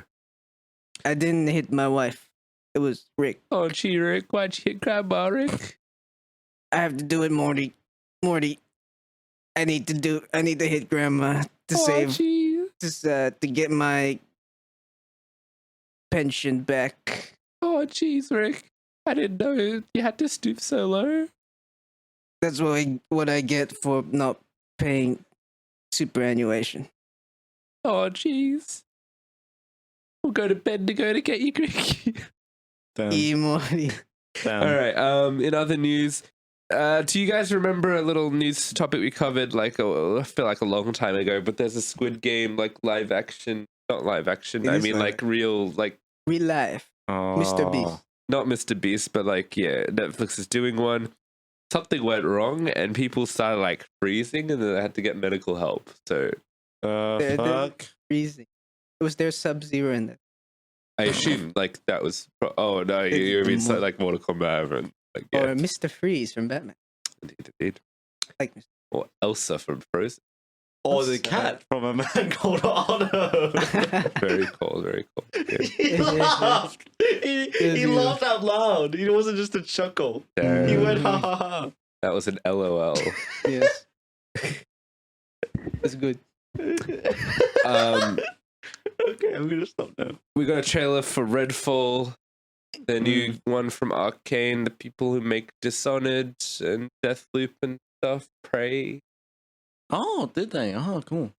I didn't hit my wife. It was Rick. Oh, gee, Rick, why'd you hit Grandma, Rick? I have to do it, Morty. I need to hit Grandma to save, Gee. to get my pension back. Oh, jeez, Rick. I didn't know you had to stoop so low. That's what I get for not paying superannuation. Oh, jeez. We'll go to bed to go to get you, Greg. Damn. E Morty. Damn. All right. In other news, Do you guys remember a little news topic we covered I feel like a long time ago? But there's a Squid Game live action, not live action. I mean real real life. Mr. Beast. Not Mr. Beast, but Netflix is doing one. Something went wrong and people started freezing, and then they had to get medical help. So, they're freezing. It was their Sub-Zero in it. I assume that was. Oh no, you mean like Mortal Kombat and or Mr. Freeze from Batman. Indeed. Like Mr. Or Elsa from Frozen. Or the cat from A Man Called Otto. Very cool, very cool. Yeah. He laughed. He laughed out loud. It wasn't just a chuckle. He went ha ha ha. That was an LOL. Yes. That's good. Okay, I'm gonna stop now. We got a trailer for Redfall, the new one from Arcane, the people who make Dishonored and Deathloop and stuff. Prey. Oh, did they? Oh, cool.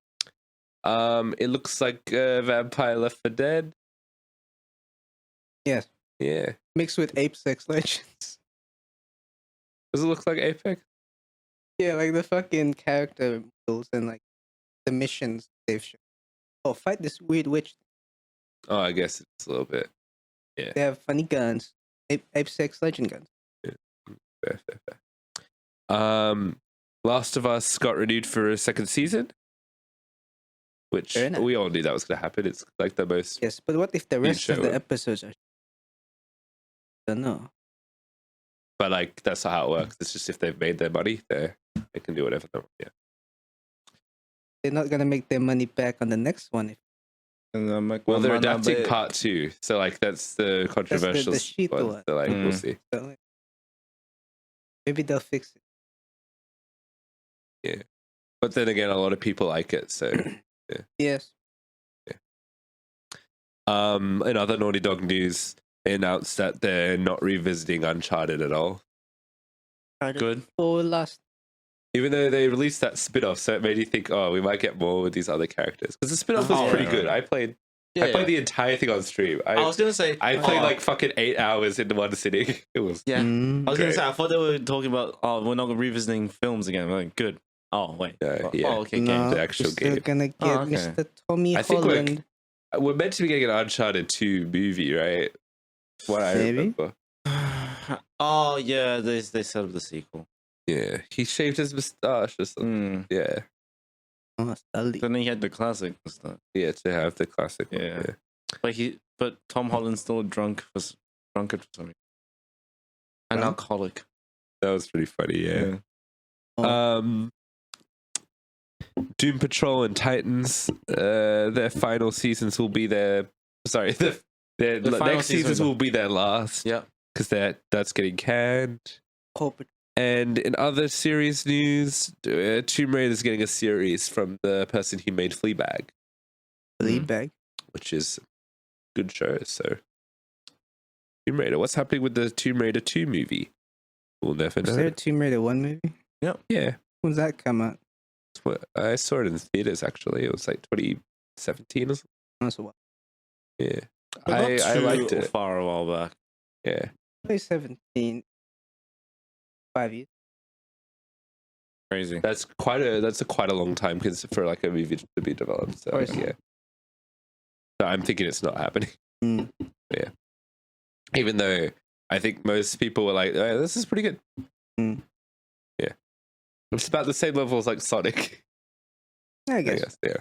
It looks like Vampire Left 4 Dead. Yes. Yeah. Mixed with Ep5-6 Legends. Does it look like Apex? Yeah, like the fucking character models and the missions they've shown. Oh, fight this weird witch. Oh, I guess it's a little bit. Yeah. They have funny guns. Ep6 Legend guns. Yeah. Fair. Last of Us got renewed for a second season, which we all knew that was going to happen. It's the most. Yes, but what if the rest of the episodes are? I don't know. But that's not how it works. It's just if they've made their money, they can do whatever they want. Yeah. They're not gonna make their money back on the next one. Well, they're adapting part 2, so that's the controversial that's the one. one. So we'll see. So, maybe they'll fix it. Yeah, but then again, a lot of people like it. So yeah. Yes. Yeah. In other Naughty Dog news, they announced that they're not revisiting Uncharted at all. Good. Or last. Even though they released that spin-off, so it made you think, oh, we might get more with these other characters. Because the spin-off was pretty good. I played the entire thing on stream. I was going to say... I played fucking 8 hours into one sitting. It was I was going to say, I thought they were talking about, we're not revisiting films again. Like, good. Oh, wait. Yeah. Oh, okay, no, the actual game. We're going to get Mr. Tommy Holland. We're meant to be getting an Uncharted 2 movie, right? What I remember. Oh, yeah, they set up the sequel. Yeah, he shaved his moustache or something. Yeah. Oh, then he had the classic stuff. Yeah, to have the classic. Yeah. But Tom Holland's still drunkard for something. An alcoholic. That was pretty funny. Yeah. Oh. Doom Patrol and Titans. Their final seasons will be their. Sorry, their next seasons will be their last. Yeah, because that's getting canned. And in other series news, Tomb Raider is getting a series from the person who made Fleabag. Which is a good show. So, Tomb Raider. What's happening with the Tomb Raider 2 movie? We'll never know. Is there a Tomb Raider 1 movie? Yep. Yeah. When's that come out? I saw it in the theaters, actually. It was 2017 or something. That's a while. Yeah. I liked it. Far a while back. Yeah. 2017. 5 years. Crazy. That's quite a long time for a movie to be developed. So yeah. So I'm thinking it's not happening. Yeah. Even though I think most people were like, oh, this is pretty good. Yeah. It's about the same level as Sonic. I guess. Yeah.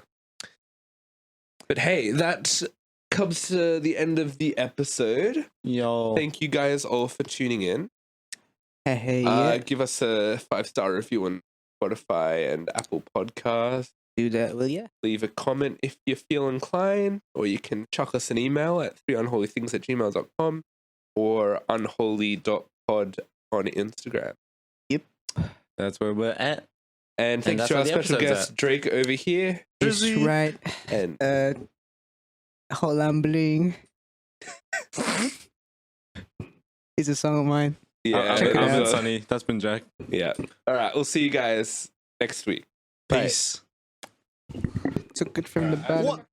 But hey, that comes to the end of the episode. Yo. Thank you guys all for tuning in. Hey, give us a 5-star review on Spotify and Apple Podcasts. Do that, will ya? Leave a comment if you feel inclined, or you can chuck us an email at 3unholythings@gmail.com or unholy.pod on Instagram. Yep. That's where we're at. And thanks to our special guest, Drake, over here. That's right. And Holambling. It's a song of mine. Yeah, I'm Sunny. That's been Jack. Yeah. All right. We'll see you guys next week. Peace. Took it from the bottom.